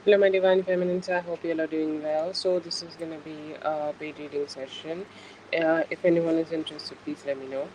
Hello, my divine feminines. I hope you all are doing well. So, this is going to be a paid reading session. If anyone is interested, please let me know.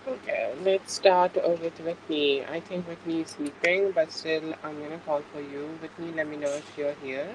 Okay, let's start with Whitney. I think Whitney is sleeping, but still, I'm going to call for you. Whitney, let me know if you're here.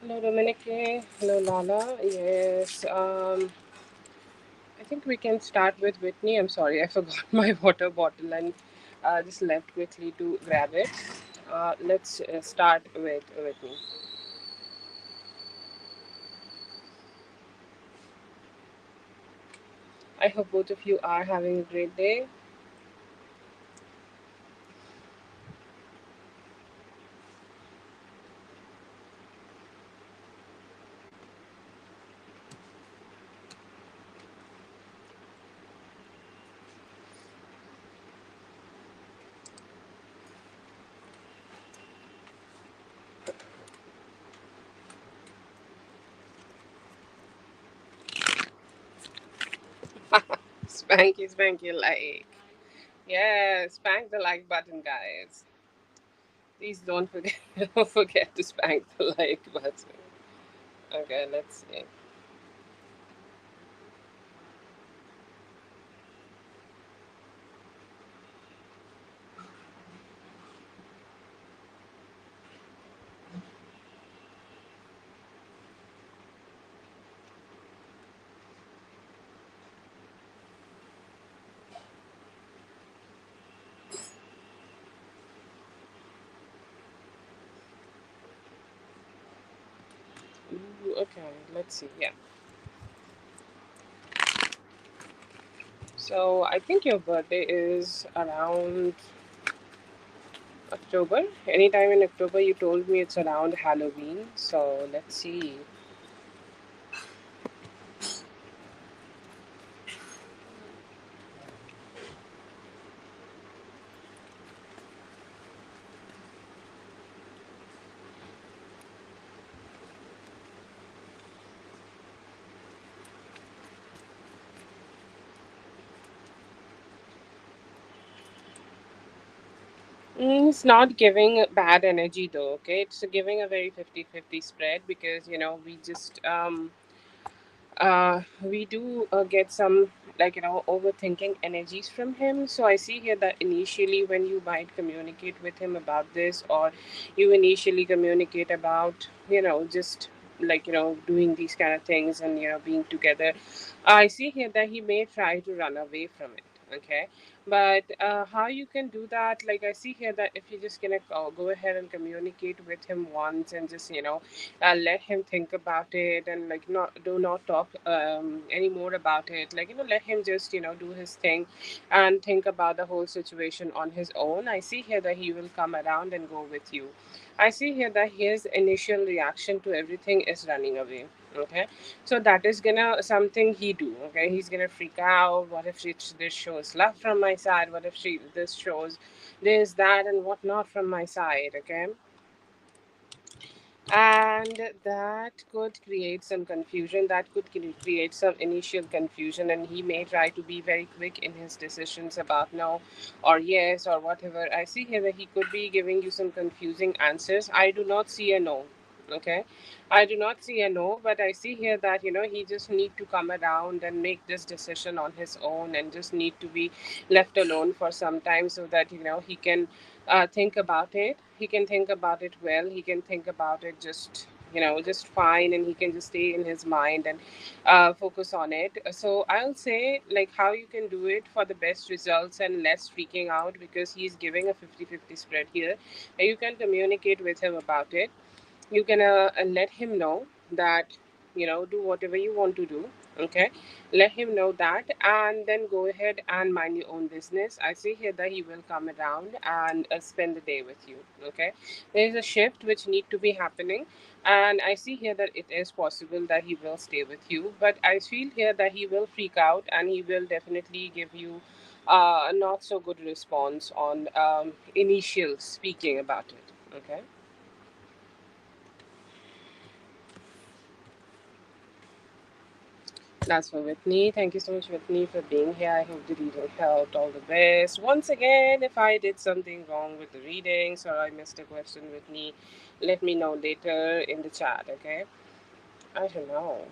Hello, Dominic. Hello, Lala. Yes. I think we can start with Whitney. I'm sorry, I forgot my water bottle and just left quickly to grab it. Let's start with Whitney. I hope both of you are having a great day. Spanky, like. Yeah, spank the like button, guys. Please don't forget, don't forget to spank the like button. Okay, let's see. Ooh, okay, let's see. Yeah. So I think your birthday is around October. Anytime in October, you told me it's around Halloween. So let's see. It's not giving bad energy though, okay? It's giving a very 50-50 spread because, we just we do get some, like, overthinking energies from him. So I see here that initially when you might communicate with him about this, or you initially communicate about, just like, doing these kind of things and, being together, I see here that he may try to run away from it. Okay, but how you can do that? Like, I see here that if you're just gonna go ahead and communicate with him once and just, let him think about it, and like, not do not talk anymore about it. Like, let him just, do his thing and think about the whole situation on his own. I see here that he will come around and go with you. I see here that his initial reaction to everything is running away. Okay, so that is gonna something he do. Okay, he's gonna freak out. What if this shows love from my side? What if this shows this, that, and whatnot from my side? Okay, and that could create some confusion, that could create some initial confusion, and he may try to be very quick in his decisions about no or yes or whatever. I see here that he could be giving you some confusing answers. I do not see a no. Okay, I do not see a no, but I see here that, he just need to come around and make this decision on his own, and just need to be left alone for some time, so that, he can think about it. He can think about it well. He can think about it just, just fine, and he can just stay in his mind and focus on it. So I'll say, like, how you can do it for the best results and less freaking out, because he's giving a 50-50 spread here. You can communicate with him about it. You can let him know that, do whatever you want to do. Okay, let him know that, and then go ahead and mind your own business. I see here that he will come around and spend the day with you. Okay, there is a shift which need to be happening, and I see here that it is possible that he will stay with you, but I feel here that he will freak out, and he will definitely give you a not so good response on initial speaking about it. Okay. That's for Whitney. Thank you so much, Whitney, for being here. I hope the reading helped. All the best. Once again, if I did something wrong with the readings or I missed a question, Whitney, let me know later in the chat, okay? I don't know.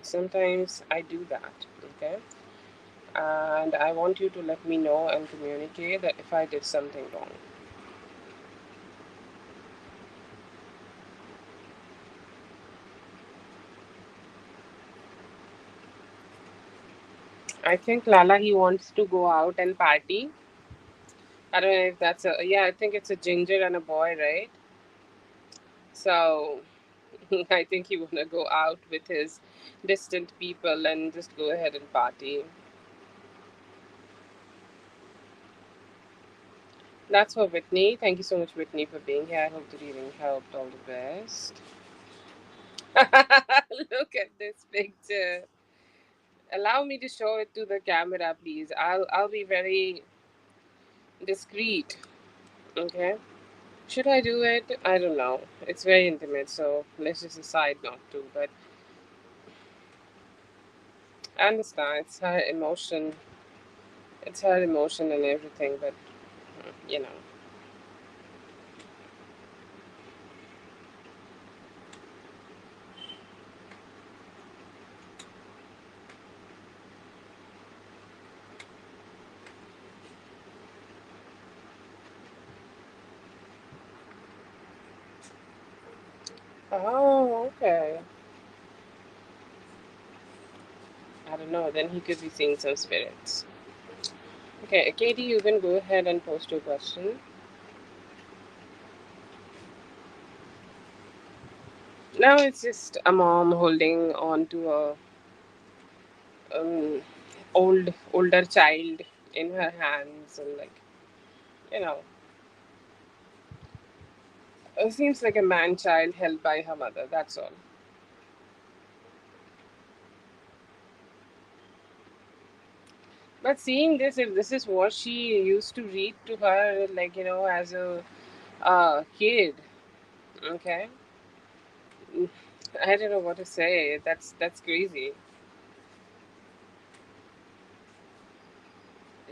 Sometimes I do that, okay? And I want you to let me know and communicate that if I did something wrong. I think Lala, he wants to go out and party. I don't know if that's a, yeah, I think it's a ginger and a boy, right? So I think he wanna go out with his distant people and just go ahead and party. That's for Whitney. Thank you so much, Whitney, for being here. I hope the reading helped. All the best. Look at this picture. Allow me to show it to the camera, please. I'll be very discreet. Okay. Should I do it? I don't know. It's very intimate, so let's just decide not to. But I understand it's her emotion. It's her emotion and everything. But you know. Oh, okay. I don't know. Then he could be seeing some spirits. Okay, Katie, you can go ahead and post your question. Now it's just a mom holding on to a um, older child in her hands, and like, you know, it seems like a man child held by her mother. That's all. But seeing this, if this is what she used to read to her, like, as a kid, okay, I don't know what to say. That's crazy.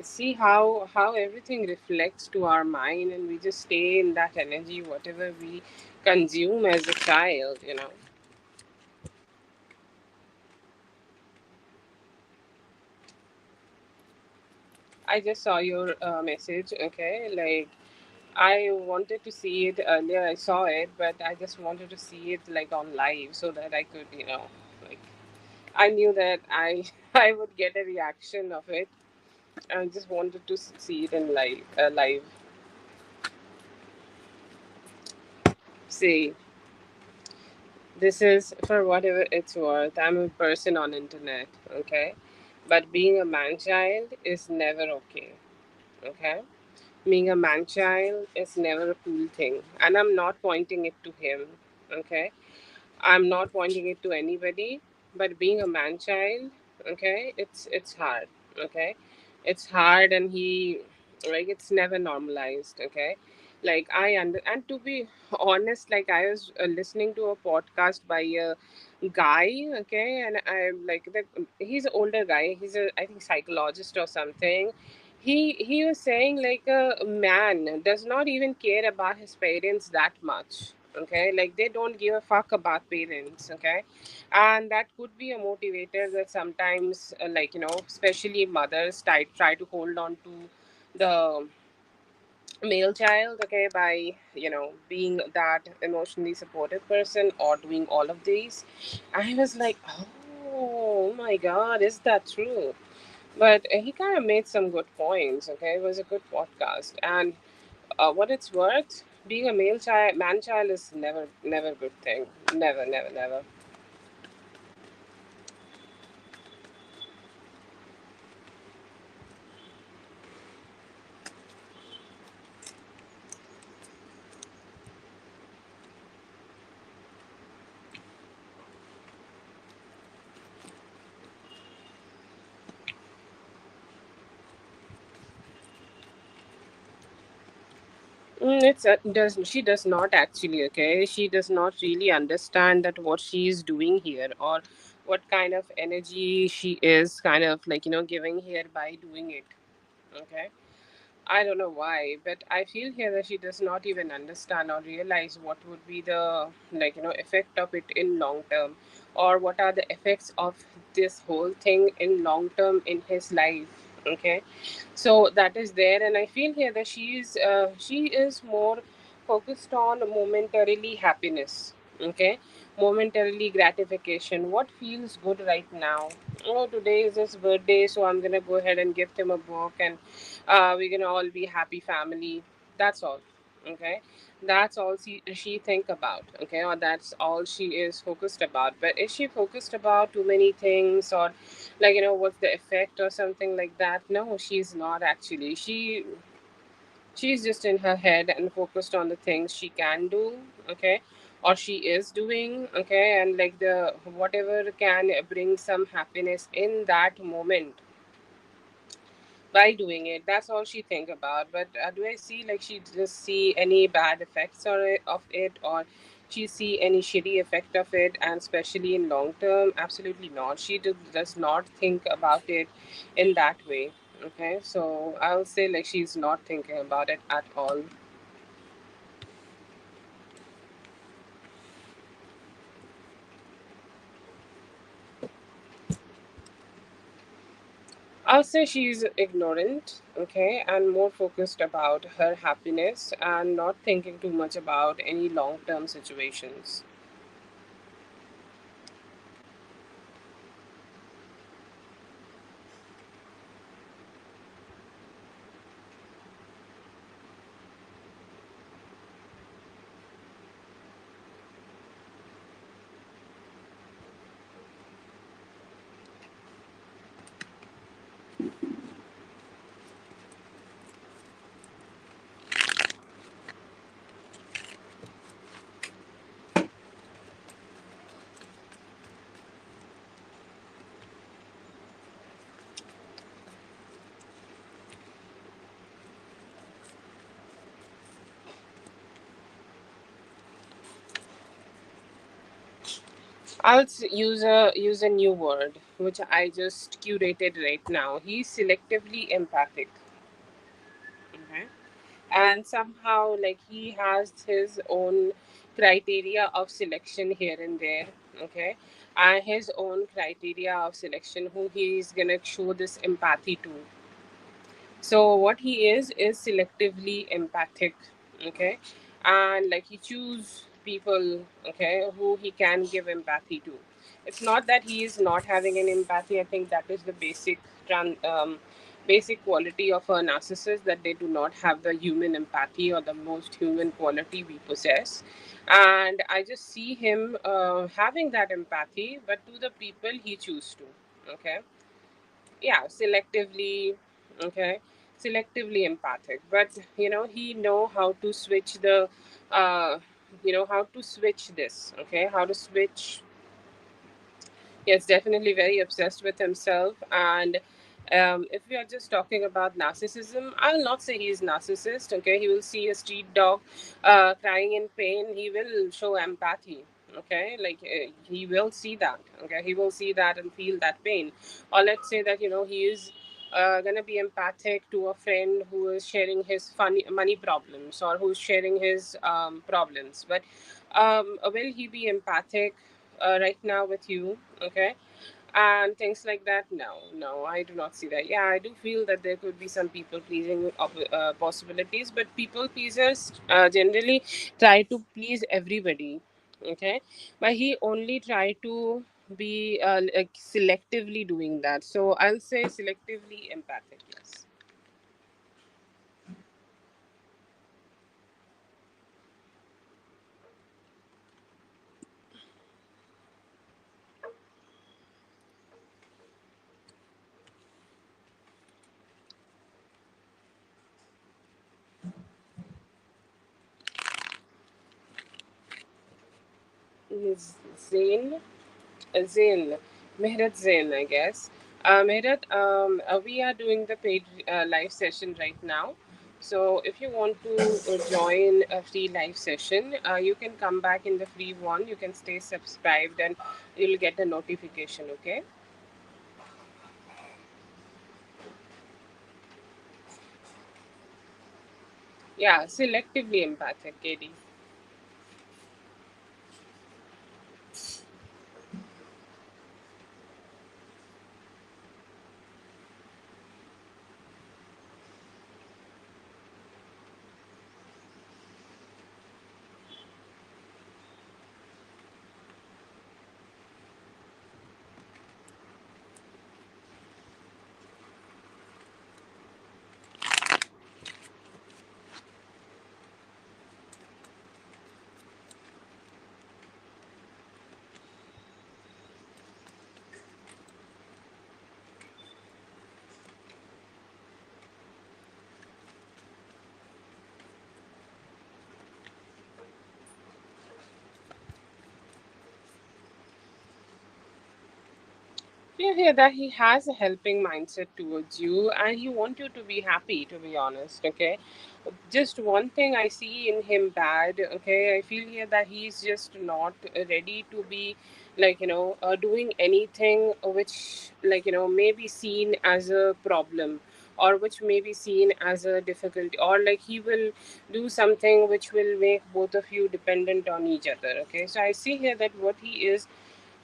See how everything reflects to our mind, and we just stay in that energy, whatever we consume as a child. I just saw your message. Okay, like I wanted to see it earlier. I saw it, but I just wanted to see it like on live so that I could, like I knew that I I would get a reaction of it. I just wanted to see it in live. Live. See, this is for whatever it's worth. I'm a person on internet, okay, but being a man child is never okay. Okay, being a man child is never a cool thing, and I'm not pointing it to him. Okay, I'm not pointing it to anybody, but being a man child, okay, it's hard. Okay, it's hard, and like it's never normalized. Okay, like and to be honest, like I was listening to a podcast by a guy. Okay, and I'm like he's an older guy. He's a, I think, psychologist or something. He was saying like a man does not even care about his parents that much. Okay, like they don't give a fuck about parents. Okay, and that could be a motivator that sometimes like especially mothers try to hold on to the male child. Okay, by being that emotionally supportive person or doing all of these. I was like, oh my god, is that true? But he kind of made some good points. Okay, it was a good podcast. And what it's worth, being a male child, man child is never a good thing. Never. It's does she does not actually. Okay, she does not really understand that what she is doing here, or what kind of energy she is kind of like giving here by doing it. Okay, I don't know why, but I feel here that she does not even understand or realize what would be the effect of it in long term, or what are the effects of this whole thing in long term in his life. Okay, so that is there, and I feel here that she is more focused on momentarily happiness. Okay, momentarily gratification. What feels good right now? Oh, today is his birthday, so I'm gonna go ahead and gift him a book, and we're gonna all be happy family. That's all. Okay, that's all she think about. Okay, or that's all she is focused about. But is she focused about too many things, or like what's the effect or something like that? No, she's not actually. She's just in her head and focused on the things she can do. Okay, or she is doing. Okay, and like the whatever can bring some happiness in that moment by doing it. That's all she think about. But do I see like she just see any bad effects of it, or she see any shitty effect of it, and especially in long term? Absolutely not. She does not think about it in that way. Okay, so I'll say like she's not thinking about it at all. I'll say she's ignorant, okay, and more focused about her happiness and not thinking too much about any long term situations. use a new word which I just curated right now. He's selectively empathic. Okay. And somehow like he has his own criteria of selection here and there. Okay, and his own criteria of selection who he's gonna show this empathy to. So what he is selectively empathic. Okay, and like he choose people, okay, who he can give empathy to. It's not that he is not having an empathy. I think that is the basic quality of a narcissist, that they do not have the human empathy or the most human quality we possess. And I just see him having that empathy, but to the people he choose to. Okay, yeah, selectively. Okay, selectively empathic, but he know how to switch the how to switch this. Okay, how to switch. Yes, definitely very obsessed with himself. And if we are just talking about narcissism, I'll not say he's narcissist. Okay, he will see a street dog crying in pain. He will show empathy. Okay, like he will see that. Okay, he will see that and feel that pain. Or let's say that he is gonna be empathic to a friend who is sharing his funny money problems, or who's sharing his problems. But will he be empathic right now with you? Okay, and things like that. No, no, I do not see that. Yeah, I do feel that there could be some people pleasing possibilities, but people pleasers generally try to please everybody. Okay, but he only try to be like selectively doing that. So I'll say selectively empathic. Yes. Zain. Zain, Mehrat Zain, I guess. Mehrat, we are doing the paid live session right now. So if you want to join a free live session, you can come back in the free one. You can stay subscribed and you'll get a notification, okay? Yeah, selectively empathic, KD. You hear that he has a helping mindset towards you and he wants you to be happy, to be honest, okay? Just one thing I see in him bad, okay? I feel here that he's just not ready to be, doing anything which, may be seen as a problem or which may be seen as a difficulty, or like he will do something which will make both of you dependent on each other, okay? So I see here that what he is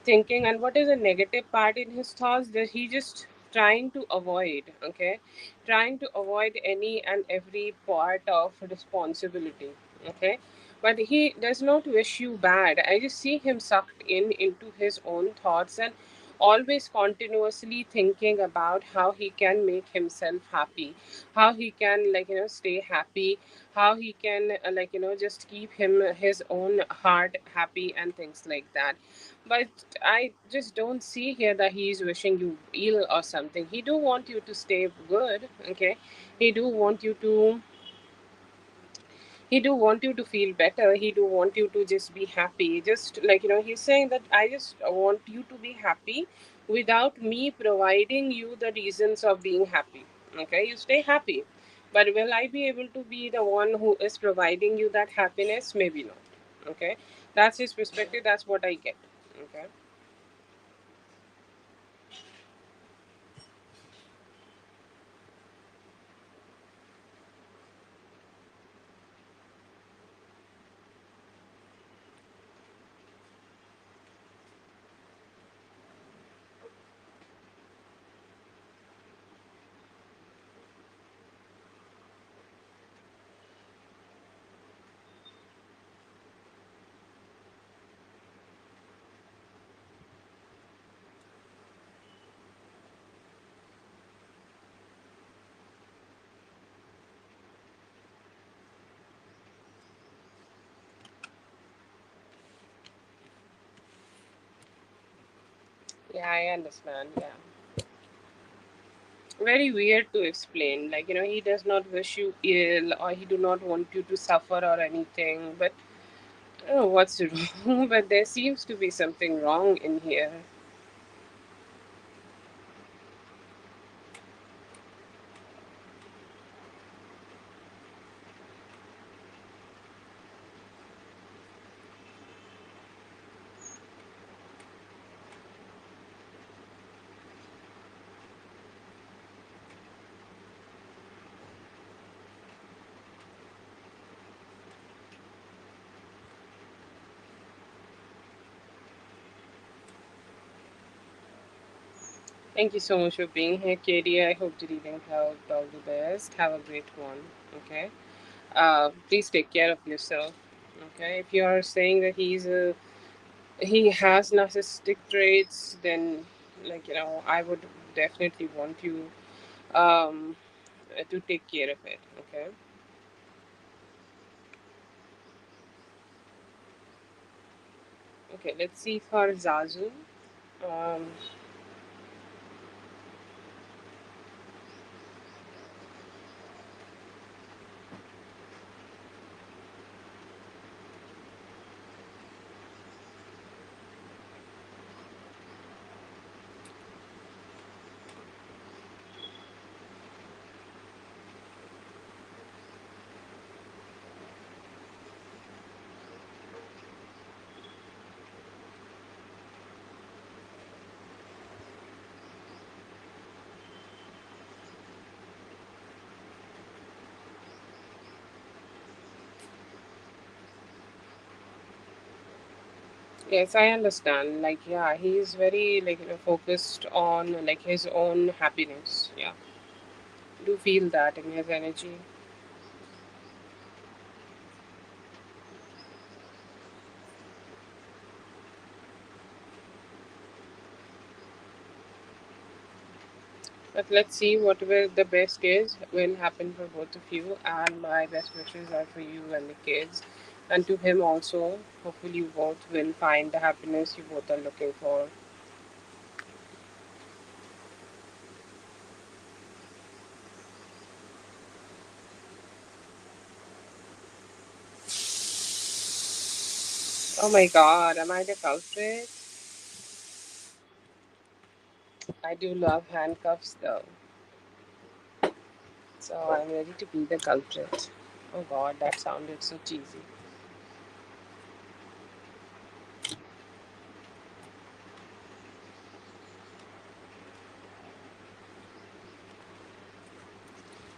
thinking and what is a negative part in his thoughts, that he just trying to avoid, okay, trying to avoid any and every part of responsibility, okay, but he does not wish you bad. I just see him sucked in into his own thoughts and always continuously thinking about how he can make himself happy, how he can, stay happy, how he can, just keep his own heart happy and things like that. But I just don't see here that he's wishing you ill or something. He do want you to stay good, okay? He do want you to he do want you to feel better. He do want you to just be happy. Just he's saying that I just want you to be happy without me providing you the reasons of being happy. Okay, you stay happy. But will I be able to be the one who is providing you that happiness? Maybe not. Okay. That's his perspective. That's what I get. Okay. Yeah, I understand. Yeah. Very weird to explain. He does not wish you ill or he do not want you to suffer or anything. But I don't know what's wrong, but there seems to be something wrong in here. Thank you so much for being here, Katie. I hope the reading helped. All the best. Have a great one. Okay. Please take care of yourself. Okay. If you are saying that he has narcissistic traits, then I would definitely want you um to take care of it. Okay. Okay. Let's see for Zazu. Um, Yes, I understand. Yeah, he's very focused on his own happiness. Yeah, do feel that in his energy. But let's see whatever the best is will happen for both of you, and my best wishes are for you and the kids, and to him also. Hopefully, you both will find the happiness you both are looking for. Oh my God, am I the culprit? I do love handcuffs though, so I'm ready to be the culprit. Oh god, that sounded so cheesy.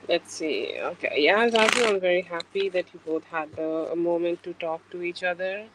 Let's see. Okay, yeah, Zazu, I'm very happy that you both had a moment to talk to each other.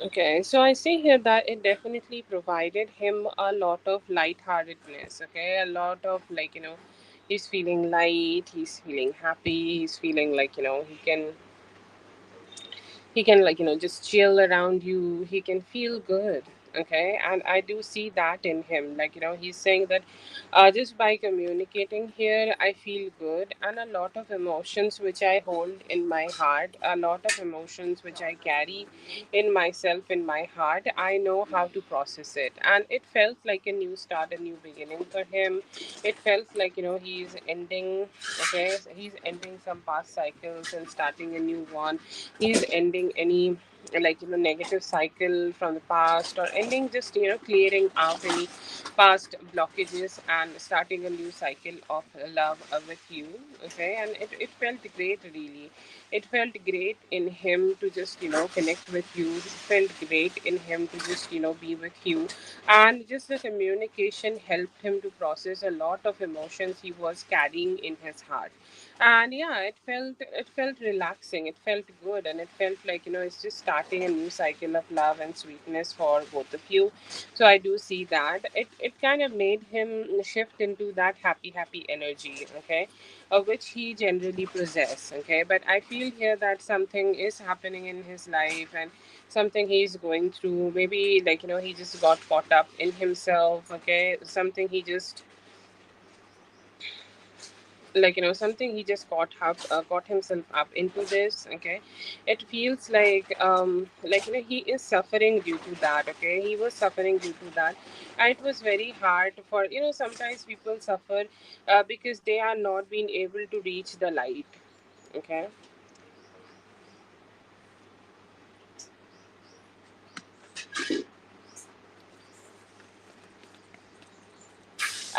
Okay, so I see here that it definitely provided him a lot of lightheartedness. Okay, a lot of he's feeling light, he's feeling happy, he's feeling he can just chill around you, he can feel good. Okay, and I do see that in him, he's saying that just by communicating here I feel good, and a lot of emotions which I hold in my heart, a lot of emotions which I carry in myself, in my heart, I know how to process it. And it felt like a new start, a new beginning for him. It felt like he's ending. Okay, he's ending some past cycles and starting a new one. He's ending any negative cycle from the past, or ending just clearing out any past blockages and starting a new cycle of love with you. Okay, and it felt great, really. It felt great in him to just connect with you. It felt great in him to just be with you. And just the communication helped him to process a lot of emotions he was carrying in his heart. And yeah, it felt relaxing, it felt good, and it felt like it's just starting a new cycle of love and sweetness for both of you. So I do see that it kind of made him shift into that happy energy. Okay, which he generally possess. Okay, but I feel here that something is happening in his life, and something he's going through. Maybe he just got caught up in himself. Okay, something he just something he just got himself up into this. Okay, it feels like he is suffering due to that. Okay, he was suffering due to that, and it was very hard for sometimes people suffer because they are not being able to reach the light. Okay,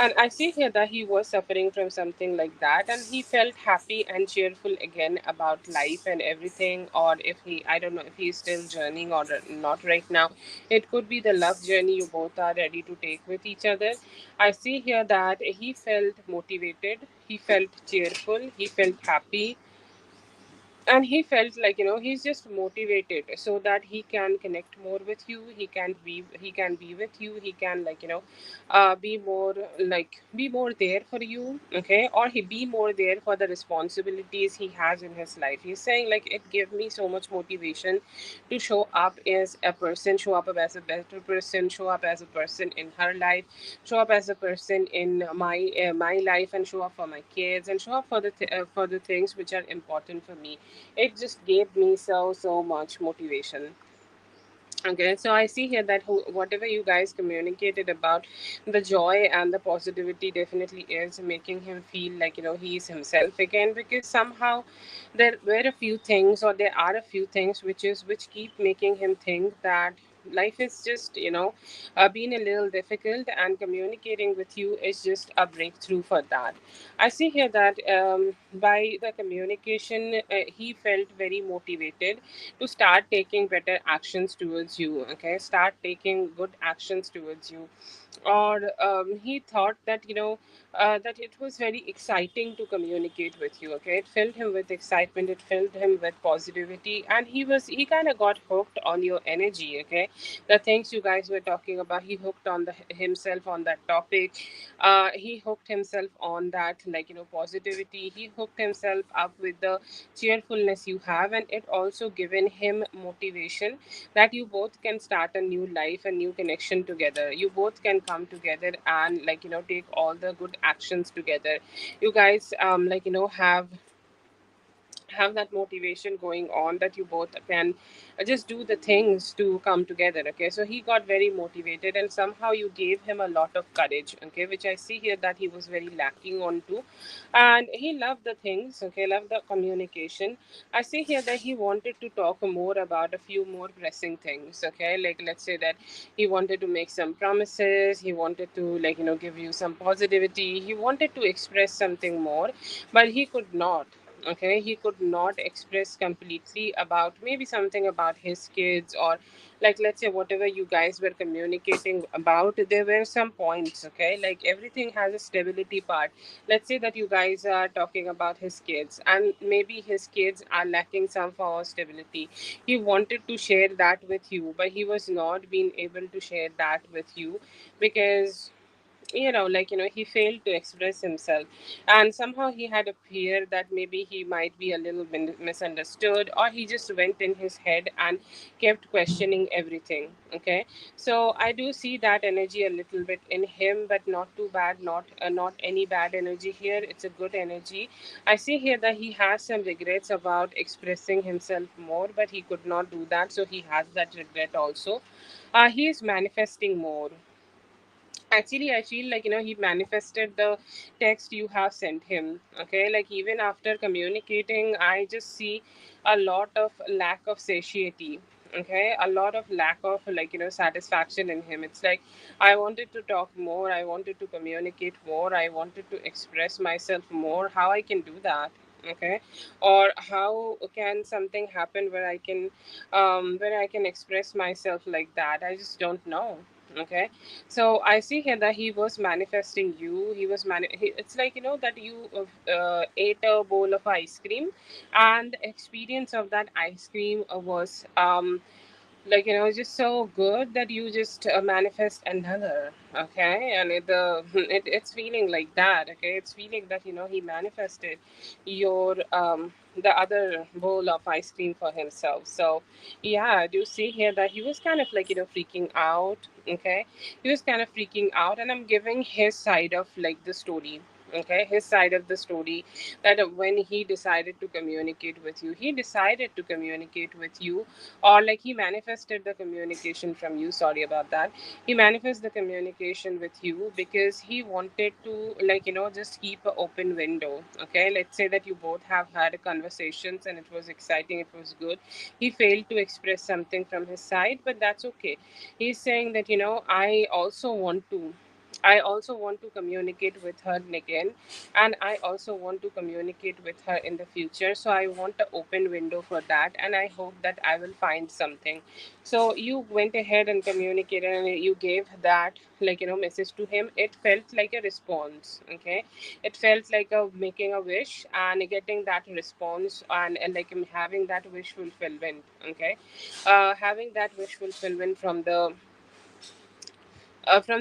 and I see here that he was suffering from something like that, and he felt happy and cheerful again about life and everything. Or if I don't know if he's still journeying or not right now. It could be the love journey you both are ready to take with each other. I see here that he felt motivated, he felt cheerful, he felt happy, and he felt he's just motivated so that he can connect more with you. He can be with you. He can be more be more there for you. Okay, or he be more there for the responsibilities he has in his life. He's saying it gave me so much motivation to show up as a person, show up as a better person, show up as a person in her life, show up as a person in my life, and show up for my kids, and show up for for the things which are important for me. It just gave me so much motivation. Okay, so I see here that whatever you guys communicated about, the joy and the positivity definitely is making him feel like, he's himself again, because somehow there were a few things, or there are a few things which keep making him think that life is just, being a little difficult, and communicating with you is just a breakthrough for that. I see here that by the communication, he felt very motivated to start taking better actions towards you. Okay, start taking good actions towards you. Or he thought that, that it was very exciting to communicate with you. Okay, it filled him with excitement, it filled him with positivity, and he kind of got hooked on your energy. Okay, the things you guys were talking about, he hooked on himself on that topic. He hooked himself on that, like, positivity. He hooked himself up with the cheerfulness you have, and it also given him motivation that you both can start a new life, a new connection together. You both can come together and, like, take all the good actions together. You guys, like, have that motivation going on, that you both can just do the things to come together. Okay, so he got very motivated, and somehow you gave him a lot of courage. Okay, which I see here that he was very lacking on to. And he loved the things. Okay, loved the communication. I see here that he wanted to talk more about a few more pressing things. Okay, like, let's say that he wanted to make some promises, he wanted to, like, give you some positivity, he wanted to express something more, but he could not. Okay, he could not express completely about maybe something about his kids, or, like, let's say whatever you guys were communicating about, there were some points. Okay, like, everything has a stability part. Let's say that you guys are talking about his kids, and maybe his kids are lacking some form of stability. He wanted to share that with you, but he was not being able to share that with you, because, like, he failed to express himself. And somehow he had a fear that maybe he might be a little misunderstood, or he just went in his head and kept questioning everything. Okay, so I do see that energy a little bit in him, but not too bad, not any bad energy here. It's a good energy. I see here that he has some regrets about expressing himself more, but he could not do that, so he has that regret also. He is manifesting more. Actually, I feel like, he manifested the text you have sent him. Okay, like, even after communicating, I just see a lot of lack of satiety. Okay, a lot of lack of, like, satisfaction in him. It's like, I wanted to talk more, I wanted to communicate more, I wanted to express myself more. How I can do that? Okay, or how can something happen where I can express myself like that? I just don't know. Okay, so I see here that he was manifesting you. It's like, that you ate a bowl of ice cream, and the experience of that ice cream was like, just so good that you just manifest another. Okay, and it's feeling like that. Okay, it's feeling that, he manifested your the other bowl of ice cream for himself. So yeah, I do see here that he was kind of like, freaking out. Okay, he was kind of freaking out, and I'm giving his side of, like, the story. Okay, his side of the story, that when he decided to communicate with you, he decided to communicate with you, or, like, he manifested the communication from you. Sorry about that. He manifested the communication with you because he wanted to, like, just keep an open window. Okay, let's say that you both have had conversations and it was exciting, it was good. He failed to express something from his side, but that's okay. He's saying that, I also want to communicate with her again, and I also want to communicate with her in the future. So I want an open window for that, and I hope that I will find something. So you went ahead and communicated, and you gave that, like, message to him. It felt like a response. Okay, it felt like a making a wish and getting that response, and like, having that wish fulfillment. Okay, having that wish fulfillment from the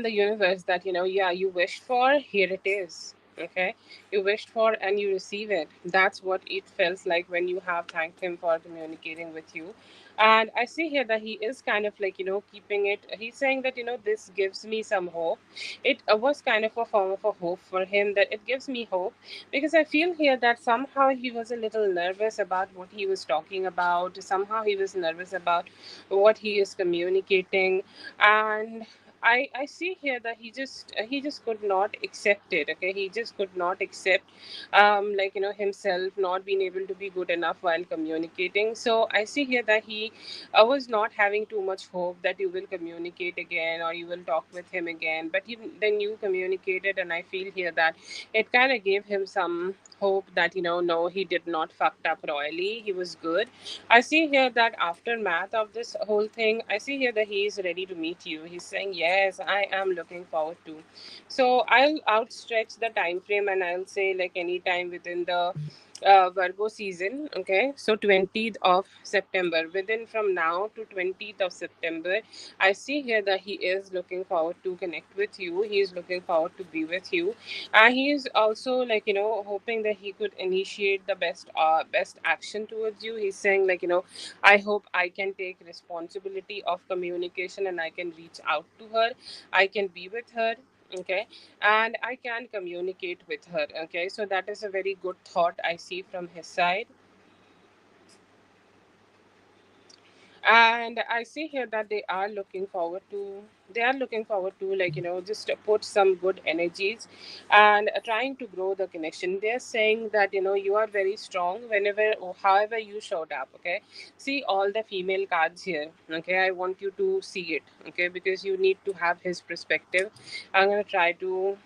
universe, that, yeah, you wished for, here it is. Okay, you wished for and you receive it. That's what it feels like when you have thanked him for communicating with you. And I see here that he is kind of like, keeping it. He's saying that, this gives me some hope. It was kind of a form of a hope for him, that it gives me hope, because I feel here that somehow he was a little nervous about what he was talking about. Somehow he was nervous about what he is communicating. And I see here that he just could not accept it. Okay, he just could not accept, like, himself not being able to be good enough while communicating. So I see here that he was not having too much hope that you will communicate again or you will talk with him again. But then you communicated, and I feel here that it kind of gave him some hope that, no, he did not fucked up royally. He was good. I see here that aftermath of this whole thing, I see here that he is ready to meet you. He's saying, yes, I am looking forward to. So I'll outstretch the time frame, and I'll say like anytime within the Virgo season. Okay, so 20th of September, within from now to 20th of September, I see here that he is looking forward to connect with you. He is looking forward to be with you, and he is also like, hoping that he could initiate the best action towards you. He's saying like, I hope I can take responsibility of communication and I can reach out to her. I can be with her. Okay, and I can communicate with her. Okay, so that is a very good thought I see from his side. And I see here that they are looking forward to, like, just put some good energies and trying to grow the connection. They're saying that, you are very strong whenever or however you showed up. Okay, see all the female cards here. Okay, I want you to see it. Okay, because you need to have his perspective. I'm going to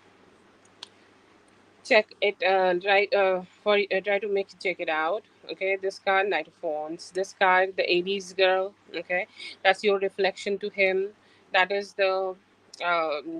check it, try to make check it out. Okay, this card, Knight of Wands. This card, the Aries girl. Okay, that's your reflection to him. That is the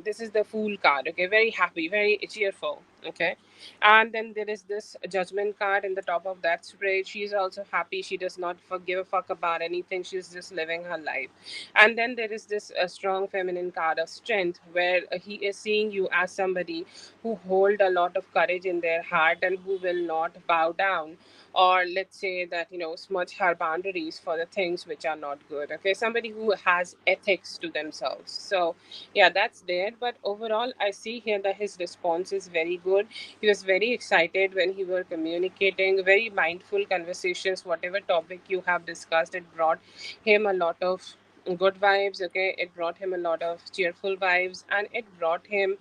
this is the Fool card. Okay, very happy, very cheerful. Okay, and then there is this Judgment card in the top of that spread. She's also happy. She does not give a fuck about anything. She's just living her life. And then there is this strong feminine card of Strength, where he is seeing you as somebody who hold a lot of courage in their heart and who will not bow down, or let's say that, smudge her boundaries for the things which are not good. Okay, somebody who has ethics to themselves. So yeah, that's there. But overall, I see here that his response is very good. He was very excited when he were communicating, very mindful conversations. Whatever topic you have discussed, it brought him a lot of good vibes. Okay, it brought him a lot of cheerful vibes, and it brought him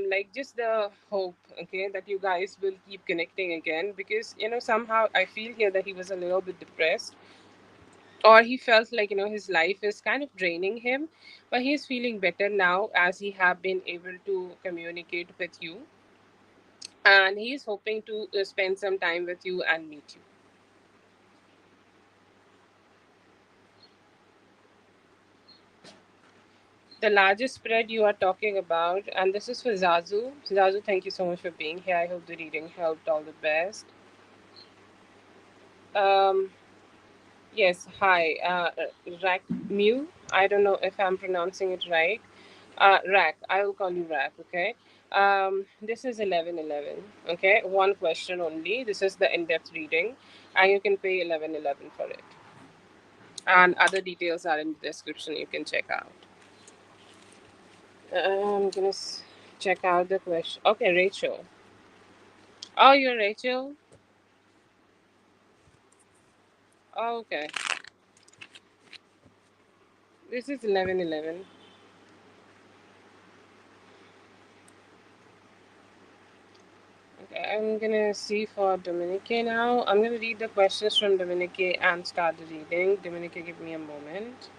like just the hope. Okay, that you guys will keep connecting again, because, somehow I feel here that he was a little bit depressed, or he felt like, his life is kind of draining him. But he's feeling better now as he have been able to communicate with you, and he's hoping to spend some time with you and meet you. The largest spread you are talking about, and this is for Zazu. Zazu, thank you so much for being here. I hope the reading helped. All the best. um Yes, hi. Rack Mew. I don't know if I'm pronouncing it right. Rack. I will call you Rack, okay? This is 1111, okay? One question only. This is the in depth reading, and you can pay 1111 for it. And other details are in the description, you can check out. I'm gonna check out the question. Okay, Rachel. Oh, you're Rachel? Oh, okay. This is 1111. Okay, I'm gonna see for Dominique now. I'm gonna read the questions from Dominique and start the reading. Dominique, give me a moment.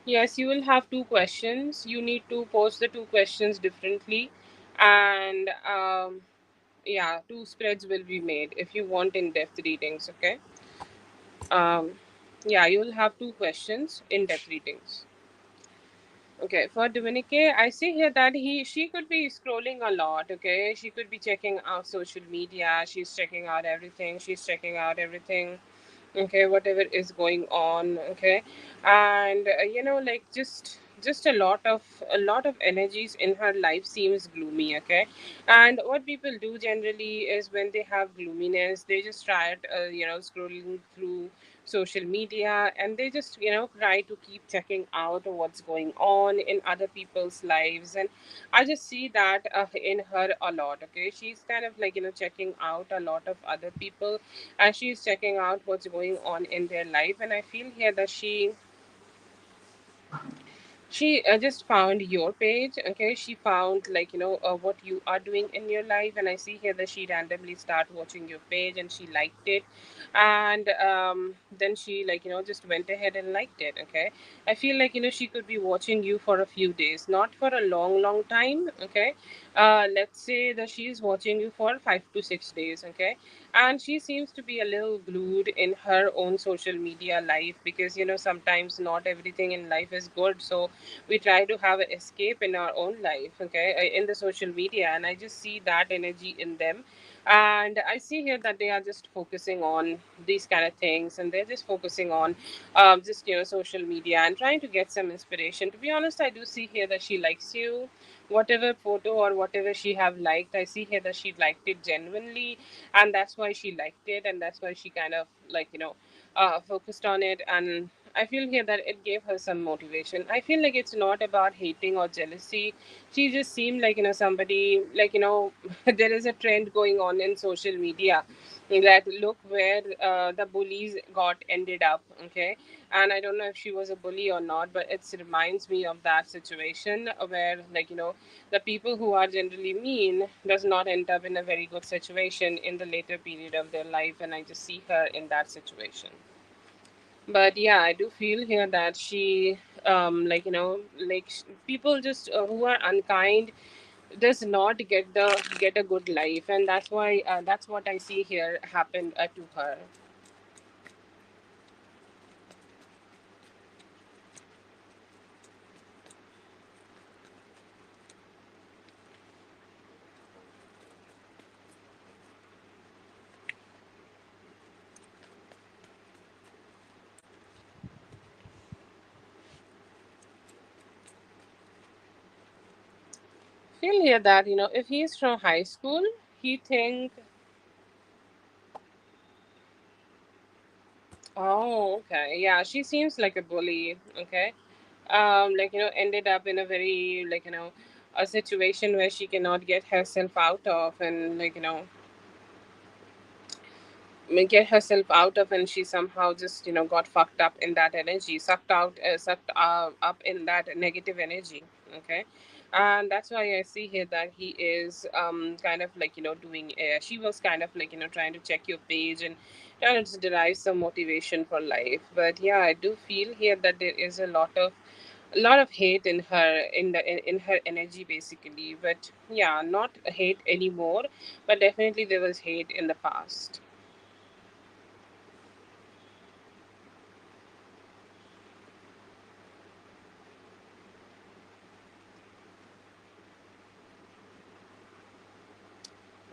Yes, you will have two questions. You need to post the two questions differently, and yeah, two spreads will be made if you want in-depth readings. Okay. Um, yeah, you will have two questions, in-depth readings. Okay, for Dominique, I see here that she could be scrolling a lot. Okay, she could be checking out social media. She's checking out everything. She's checking out everything. Okay, whatever is going on. Okay, and like just a lot of energies in her life seems gloomy. Okay, and what people do generally is when they have gloominess, they just try scrolling through social media, and they just try to keep checking out what's going on in other people's lives. And I just see that in her a lot. Okay, she's kind of like checking out a lot of other people, and she's checking out what's going on in their life. And I feel here that she just found your page. Okay, she found what you are doing in your life, and I see here that she randomly start watching your page and she liked it. And then she just went ahead and liked it. Okay, I feel like she could be watching you for a few days, not for a long time. Okay, let's say that she's watching you for 5 to 6 days. Okay, and she seems to be a little glued in her own social media life, because sometimes not everything in life is good. So we try to have an escape in our own life. Okay, in the social media, and I just see that energy in them. And I see here that they are just focusing on these kind of things, and they're just focusing on just social media and trying to get some inspiration. To be honest, I do see here that she likes you. Whatever photo or whatever she have liked, I see here that she liked it genuinely, and that's why she liked it, and that's why she kind of focused on it. And I feel here that it gave her some motivation. I feel like it's not about hating or jealousy. She just seemed like somebody, there is a trend going on in social media that look where the bullies got ended up. Okay, and I don't know if she was a bully or not, but it reminds me of that situation where the people who are generally mean does not end up in a very good situation in the later period of their life, and I just see her in that situation. But yeah, I do feel here that she people just who are unkind does not get a good life, and that's why that's what I see here happened to her. Feel here that if he's from high school, he think, oh, okay, yeah, she seems like a bully. Okay, ended up in a very a situation where she cannot get herself out of, and get herself out of, and she somehow just got fucked up in that energy, sucked up in that negative energy. Okay, and that's why I see here that he is kind of doing she was kind of trying to check your page and trying to derive some motivation for life. But yeah, I do feel here that there is a lot of hate in her, in her energy basically. But yeah, not hate anymore, but definitely there was hate in the past.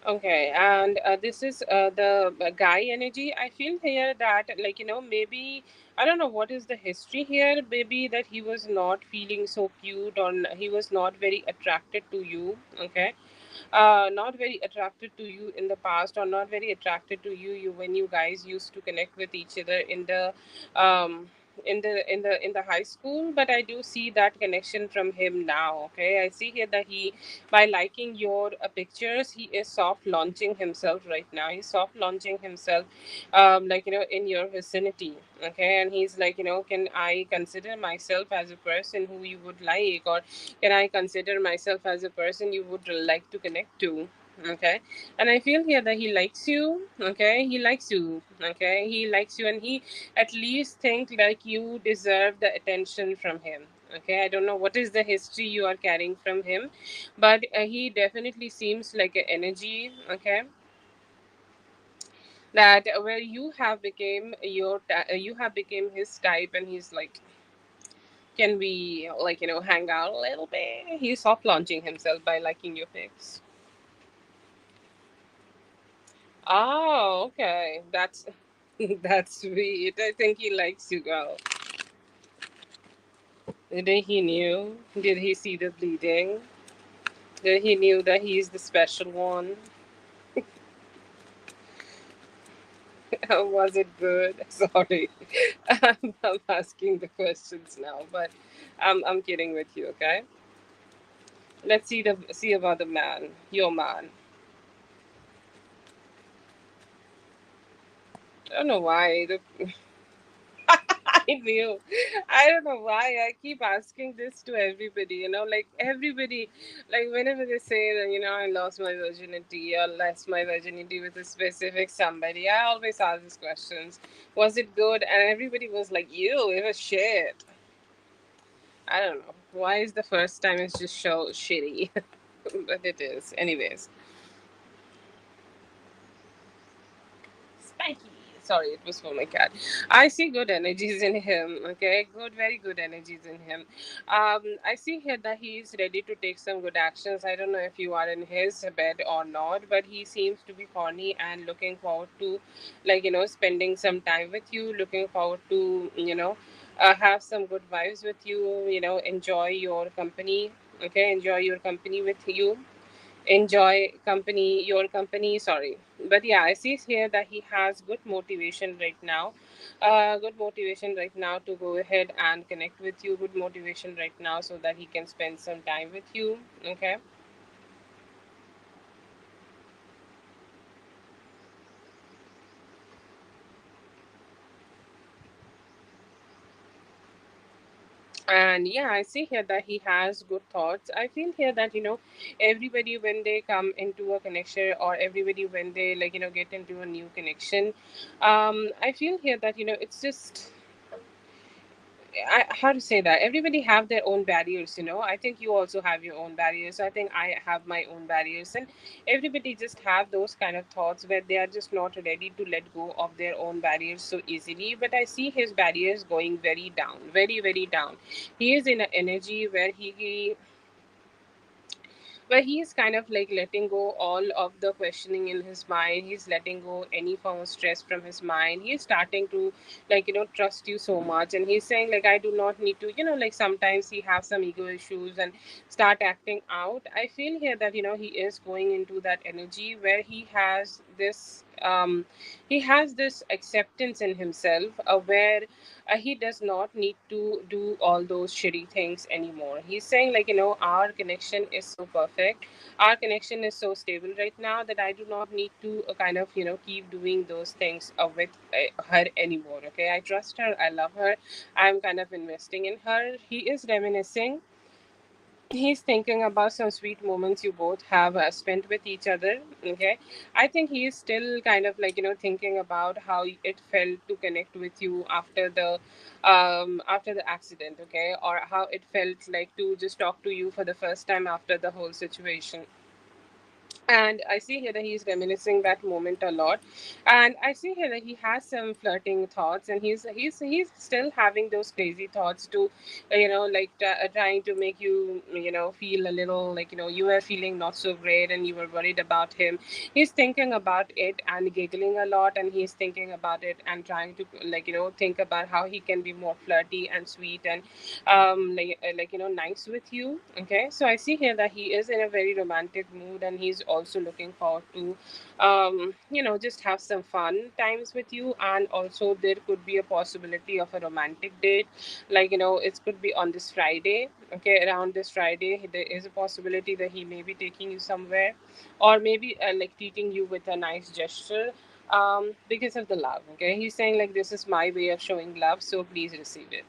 Okay, and this is the guy energy. I feel here that, maybe I don't know what is the history here. Maybe that he was not feeling so cute, or he was not very attracted to you. Okay, not very attracted to you in the past, or not very attracted to you when you guys used to connect with each other um in the high school. But I do see that connection from him now. Okay, I see here that he, by liking your pictures, he is soft launching himself right now. He's soft launching himself in your vicinity. Okay, and he's like, can I consider myself as a person who you would like, or can I consider myself as a person you would like to connect to? Okay, and I feel here that he likes you. Okay, he likes you. Okay, he likes you, and he at least think like you deserve the attention from him. Okay, I don't know what is the history you are carrying from him, but he definitely seems like an energy. Okay, that where you have became you have became his type, and he's like, can we like hang out a little bit? He's soft launching himself by liking your pics. Oh, okay. That's that's sweet. I think he likes you, girl. Did he knew? Did he see the bleeding? Did he knew that he's the special one? Was it good? Sorry, I'm asking the questions now, but I'm kidding with you. Okay, let's see about the man, your man. I don't know why the I knew. I don't know why I keep asking this to everybody, like everybody, like whenever they say that, I lost my virginity or lost my virginity with a specific somebody, I always ask these questions. Was it good? And everybody was like, ew, it was shit. I don't know. Why is the first time it's just so shitty? But it is. Anyways. Spiky. Sorry, it was for my cat. I see good energies in him. Okay, good, very good energies in him. I see here that he is ready to take some good actions. I don't know if you are in his bed or not, but he seems to be horny and looking forward to, like spending some time with you. Looking forward to, have some good vibes with you. Enjoy your company. Okay, enjoy your company with you, enjoy company your company, sorry. But yeah, I see here that he has good motivation right now, good motivation right now to go ahead and connect with you, good motivation right now so that he can spend some time with you. Okay. And yeah, I see here that he has good thoughts. I feel here that everybody when they come into a connection, or everybody when they get into a new connection, I feel here that it's just, how to say that, everybody have their own barriers. I think you also have your own barriers, I think I have my own barriers, and everybody just have those kind of thoughts where they are just not ready to let go of their own barriers so easily. But I see his barriers going very down, very very down. He is in an energy where he's kind of like letting go all of the questioning in his mind. He's letting go any form of stress from his mind. He's starting to trust you so much, and he's saying like, I do not need to, like sometimes he have some ego issues and start acting out. I feel here that he is going into that energy where he has this acceptance in himself, where he does not need to do all those shitty things anymore. He's saying like, our connection is so perfect, our connection is so stable right now, that I do not need to kind of keep doing those things with her anymore. Okay, I trust her, I love her, I'm kind of investing in her. He is reminiscing, he's thinking about some sweet moments you both have spent with each other. Okay, I think he is still kind of like thinking about how it felt to connect with you after the accident. Okay, or how it felt like to just talk to you for the first time after the whole situation. And I see here that he's reminiscing that moment a lot. And I see here that he has some flirting thoughts, and he's still having those crazy thoughts to like trying to make you feel a little like you were feeling not so great and you were worried about him. He's thinking about it and giggling a lot, and he's thinking about it and trying to think about how he can be more flirty and sweet and nice with you. Okay, so I see here that he is in a very romantic mood, and he's also looking forward to just have some fun times with you. And also there could be a possibility of a romantic date, like it could be on this Friday. Okay, around this Friday there is a possibility that he may be taking you somewhere, or maybe like treating you with a nice gesture, because of the love. Okay, he's saying like, this is my way of showing love, so please receive it.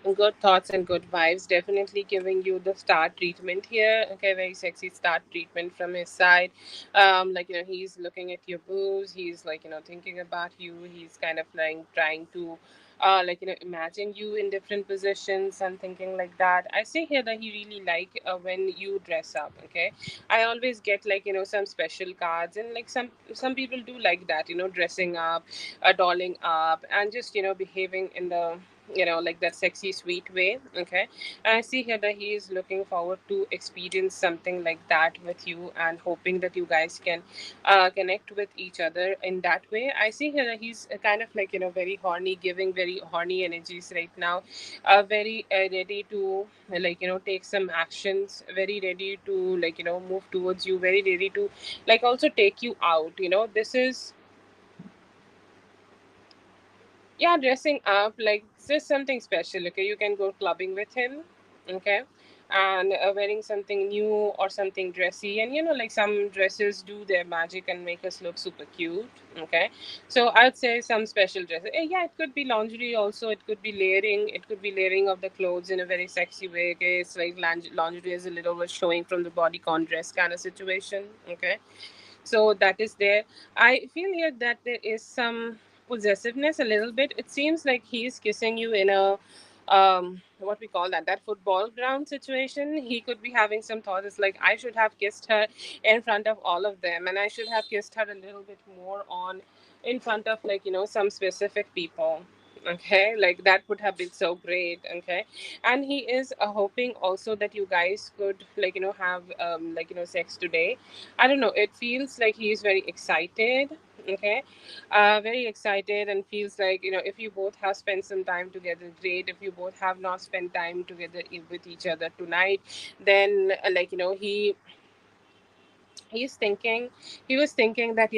Good thoughts and good vibes. Definitely giving you the star treatment here. Okay, very sexy star treatment from his side. Like, he's looking at your boobs. He's like, thinking about you. He's kind of like trying to, like, imagine you in different positions and thinking like that. I see here that he really like when you dress up. Okay, I always get like, some special cards, and like some people do like that. Dressing up, dolling up, and just behaving in the like that sexy sweet way. Okay, and I see here that he is looking forward to experience something like that with you, and hoping that you guys can connect with each other in that way. I see here that he's kind of like very horny, giving very horny energies right now, very ready to like take some actions, very ready to like move towards you, very ready to like also take you out. This is, yeah, dressing up like just something special. Okay, you can go clubbing with him. Okay, and wearing something new or something dressy, and like some dresses do their magic and make us look super cute. Okay, so I'd say some special dresses. Yeah, it could be lingerie also. It could be layering. It could be layering of the clothes in a very sexy way. Okay, it's like lingerie is a little bit showing from the bodycon dress kind of situation. Okay, so that is there. I feel here that there is some possessiveness a little bit. It seems like he's kissing you in a what we call that football ground situation. He could be having some thoughts. It's like I should have kissed her in front of all of them, and I should have kissed her a little bit more on in front of like some specific people. Okay, like that would have been so great. Okay, and he is hoping also that you guys could like have like sex today. I don't know. It feels like he's very excited. Okay, very excited, and feels like if you both have spent some time together, great. If you both have not spent time together with each other tonight, then like he's thinking he was thinking that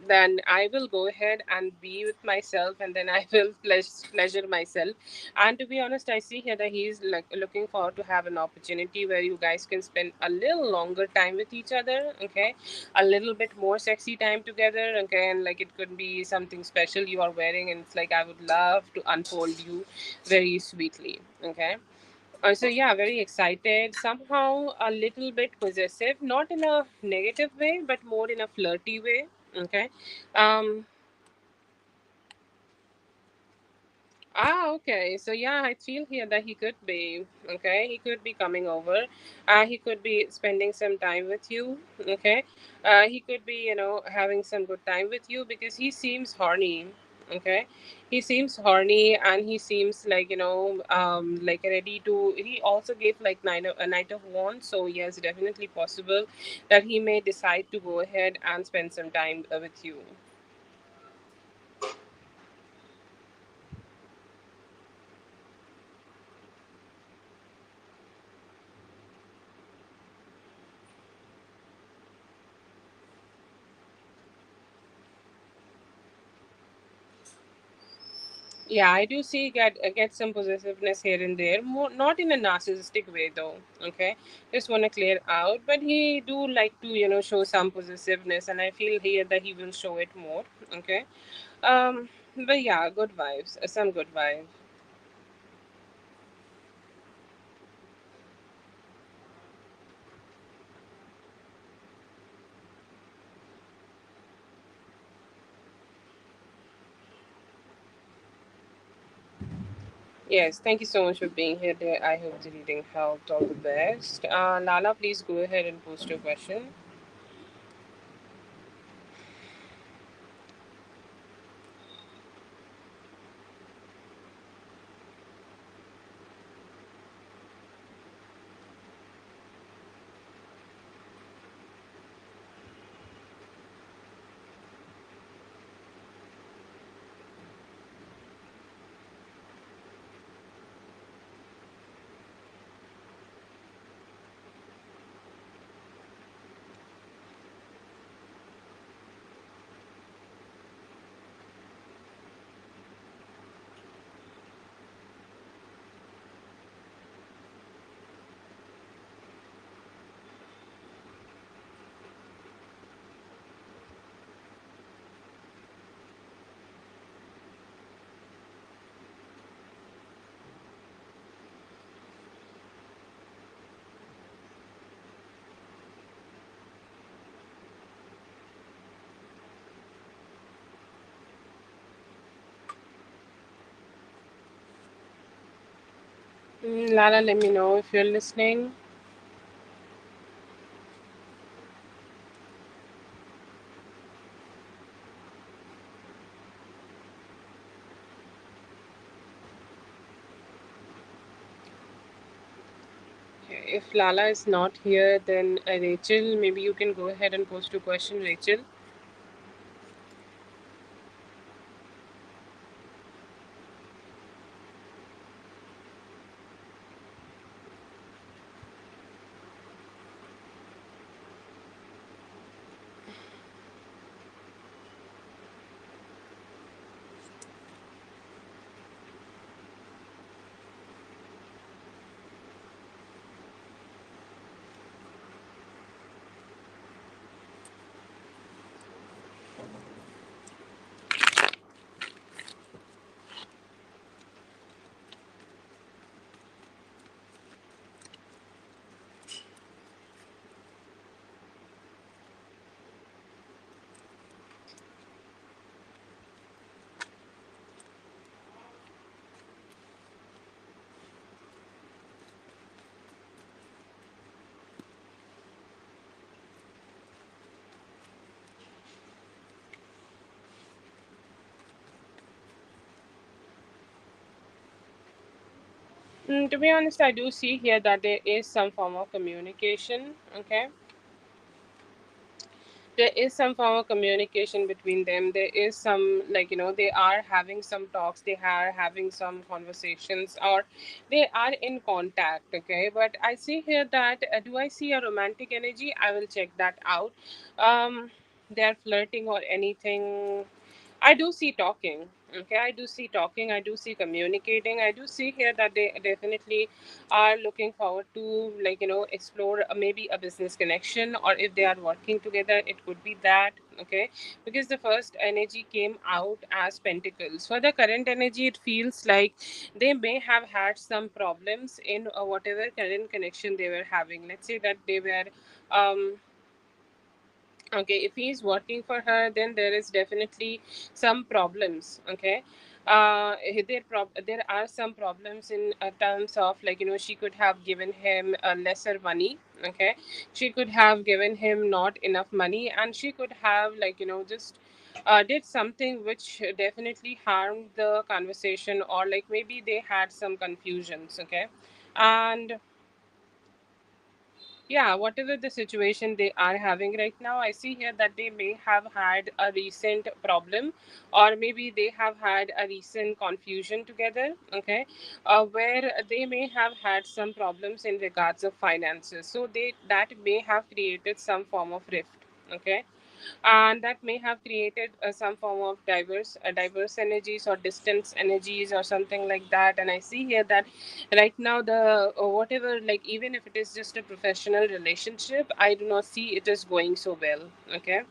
then I will go ahead and be with myself, and then I will pleasure myself. And to be honest, I see here that he's like looking forward to have an opportunity where you guys can spend a little longer time with each other. Okay, a little bit more sexy time together. Okay, and like it could be something special you are wearing, and it's like I would love to unfold you very sweetly. Okay, so yeah, very excited. Somehow a little bit possessive, not in a negative way, but more in a flirty way. Okay. Um. Okay. So yeah, I feel here that he could be okay. He could be coming over. He could be spending some time with you. Okay. He could be having some good time with you because he seems horny. Okay, he seems horny, and he seems like like ready to. He also gave like a knight of wands. So yes, definitely possible that he may decide to go ahead and spend some time with you. Yeah, I do see get some possessiveness here and there, more not in a narcissistic way though. Okay, just want to clear out, but he do like to show some possessiveness, and I feel here that he will show it more. Okay, but yeah, good vibes, some good vibes. Yes, thank you so much for being here, dear. I hope the reading helped. All the best. Lala, please go ahead and post your question. Lala, let me know if you're listening. Okay, if Lala is not here, then Rachel, maybe you can go ahead and post a question, Rachel. To be honest, I do see here that there is some form of communication. Okay, there is some form of communication between them. There is some, like, they are having some talks, they are having some conversations, or they are in contact. Okay, but I see here that, do I see a romantic energy? I will check that out. They're flirting or anything? I do see talking. Okay, I do see talking. I do see communicating. I do see here that they definitely are looking forward to, like, explore maybe a business connection, or if they are working together, it could be that. Okay, because the first energy came out as pentacles. For the current energy, it feels like they may have had some problems in whatever current connection they were having. Let's say that they were. Okay, if he's working for her, then there is definitely some problems. Okay, there are some problems in terms of, like, she could have given him lesser money. Okay, she could have given him not enough money, and she could have, like, just did something which definitely harmed the conversation, or like maybe they had some confusions. Okay, and yeah, whatever the situation they are having right now, I see here that they may have had a recent problem, or maybe they have had a recent confusion together. Okay, where they may have had some problems in regards of finances, so they that may have created some form of rift. Okay, and that may have created some form of diverse energies, or distance energies, or something like that. And I see here that right now, the whatever, like, even if it is just a professional relationship, I do not see it is going so well. Okay,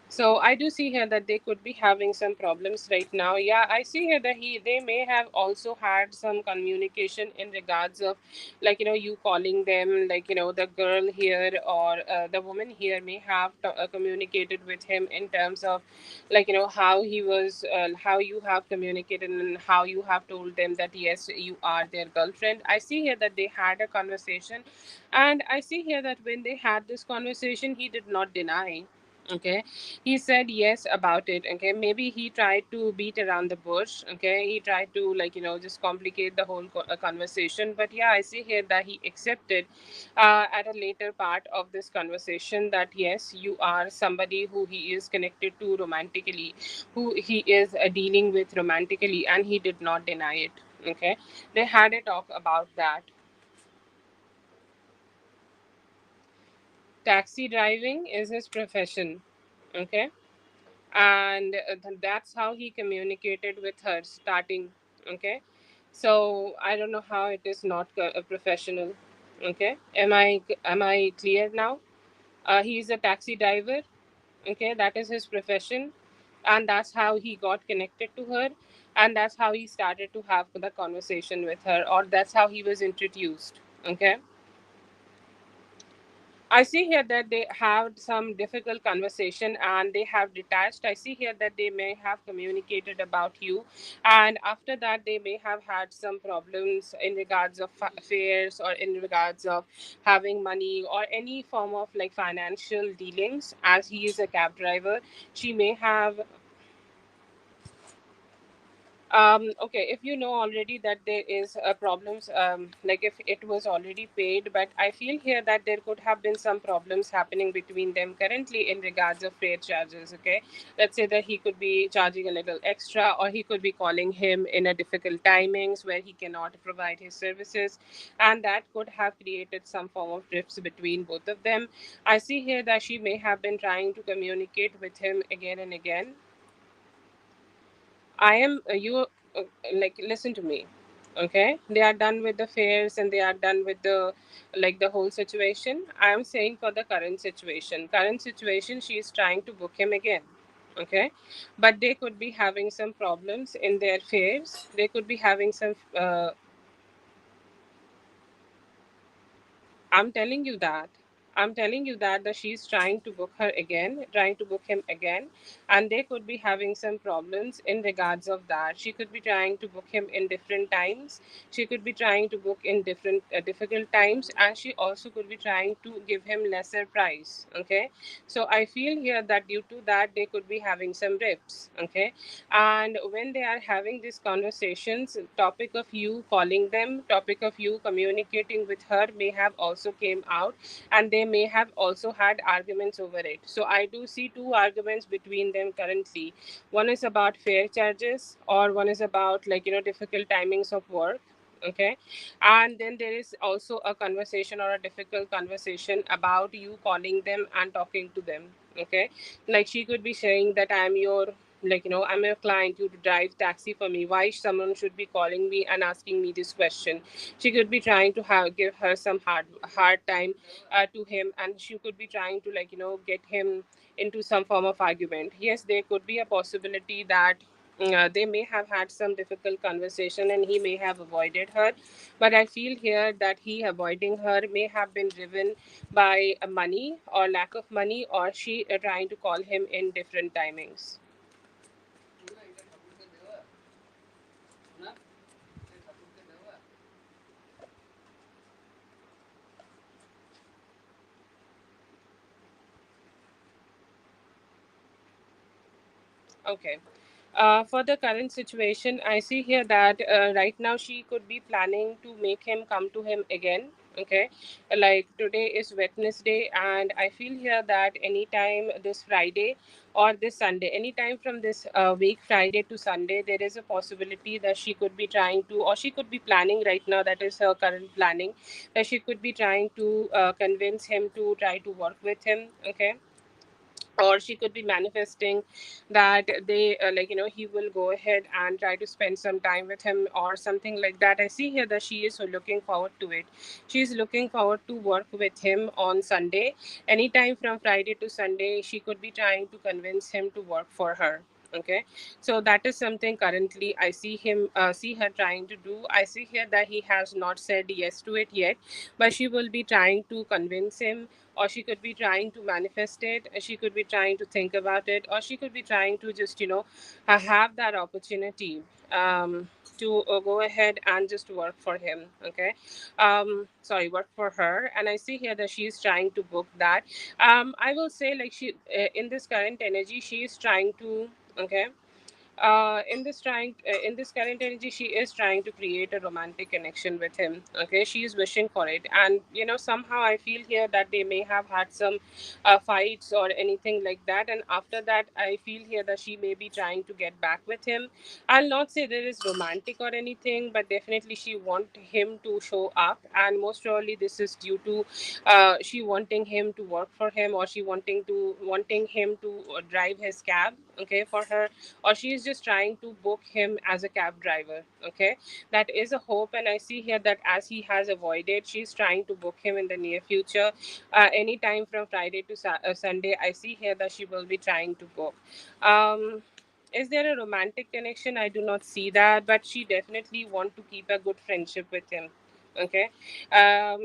so I do see here that they could be having some problems right now. Yeah, I see here that they may have also had some communication in regards of, like, you calling them, like, the girl here, or the woman here may have communicated with him in terms of, like, how he was, how you have communicated, and how you have told them that yes, you are their girlfriend. I see here that they had a conversation, and I see here that when they had this conversation, he did not deny. Okay, he said yes about it. Okay, maybe he tried to beat around the bush. Okay, he tried to, like, just complicate the whole conversation. But yeah, I see here that he accepted at a later part of this conversation that yes, you are somebody who he is connected to romantically, who he is dealing with romantically, and he did not deny it. Okay, they had a talk about that. Taxi driving is his profession. Okay, and that's how he communicated with her starting. Okay, so I don't know how it is not a professional. Okay, am I clear now? He's a taxi driver. Okay, that is his profession, and that's how he got connected to her, and that's how he started to have the conversation with her, or that's how he was introduced. Okay, I see here that they have some difficult conversation and they have detached. I see here that they may have communicated about you, and after that they may have had some problems in regards of affairs or in regards of having money or any form of like financial dealings. As he is a cab driver, she may have okay, if you know already that there is problems, like if it was already paid, but I feel here that there could have been some problems happening between them currently in regards of fare charges. Okay, let's say that he could be charging a little extra, or he could be calling him in a difficult timings where he cannot provide his services, and that could have created some form of rifts between both of them. I see here that she may have been trying to communicate with him again and again. I am you like listen to me. Okay, they are done with the fairs and they are done with the like the whole situation. I am saying for the current situation. Current situation, she is trying to book him again. Okay, but they could be having some problems in their fairs. They could be having some I'm telling you that. I'm telling you that she's trying to book her again, trying to book him again, and they could be having some problems in regards of that. She could be trying to book him in different times. She could be trying to book in different difficult times, and she also could be trying to give him lesser price. Okay, so I feel here that due to that they could be having some rifts. Okay, and when they are having these conversations, topic of you calling them, topic of you communicating with her may have also came out, and they may have also had arguments over it. So I do see two arguments between them currently. One is about fare charges, or one is about like difficult timings of work. Okay, and then there is also a conversation or a difficult conversation about you calling them and talking to them. Okay, like she could be saying that I'm your I'm a client, you to drive taxi for me, why someone should be calling me and asking me this question. She could be trying to have give her some hard time to him, and she could be trying to get him into some form of argument. Yes, there could be a possibility that they may have had some difficult conversation and he may have avoided her, but I feel here that he avoiding her may have been driven by money or lack of money, or she trying to call him in different timings. Okay. For the current situation, I see here that right now she could be planning to make him come to him again. Okay, like today is Wednesday, and I feel here that anytime this Friday or this Sunday, anytime from this week, Friday to Sunday, there is a possibility that she could be trying to, or she could be planning right now, that is her current planning, that she could be trying to convince him to try to work with him. Okay, or she could be manifesting that they he will go ahead and try to spend some time with him or something like that. I see here that she is looking forward to it. She is looking forward to work with him on Sunday. Anytime from Friday to Sunday, she could be trying to convince him to work for her. Okay, so that is something currently I see him see her trying to do. I see here that he has not said yes to it yet, but she will be trying to convince him, or she could be trying to manifest it, she could be trying to think about it, or she could be trying to just have that opportunity to go ahead and just work for him. Okay, sorry, work for her. And I see here that she's trying to book that. I will say like she in this current energy she is trying to, okay, in this current energy she is trying to create a romantic connection with him. Okay, she is wishing for it, and somehow I feel here that they may have had some fights or anything like that, and after that I feel here that she may be trying to get back with him. I'll not say there is romantic or anything, but definitely she want him to show up, and most probably this is due to she wanting him to work for him, or she wanting him to drive his cab, okay, for her, or she is just trying to book him as a cab driver. Okay, that is a hope, and I see here that as he has avoided, she's trying to book him in the near future, anytime from Friday to Sunday. I see here that she will be trying to book. Is there a romantic connection? I do not see that, but she definitely want to keep a good friendship with him. Okay.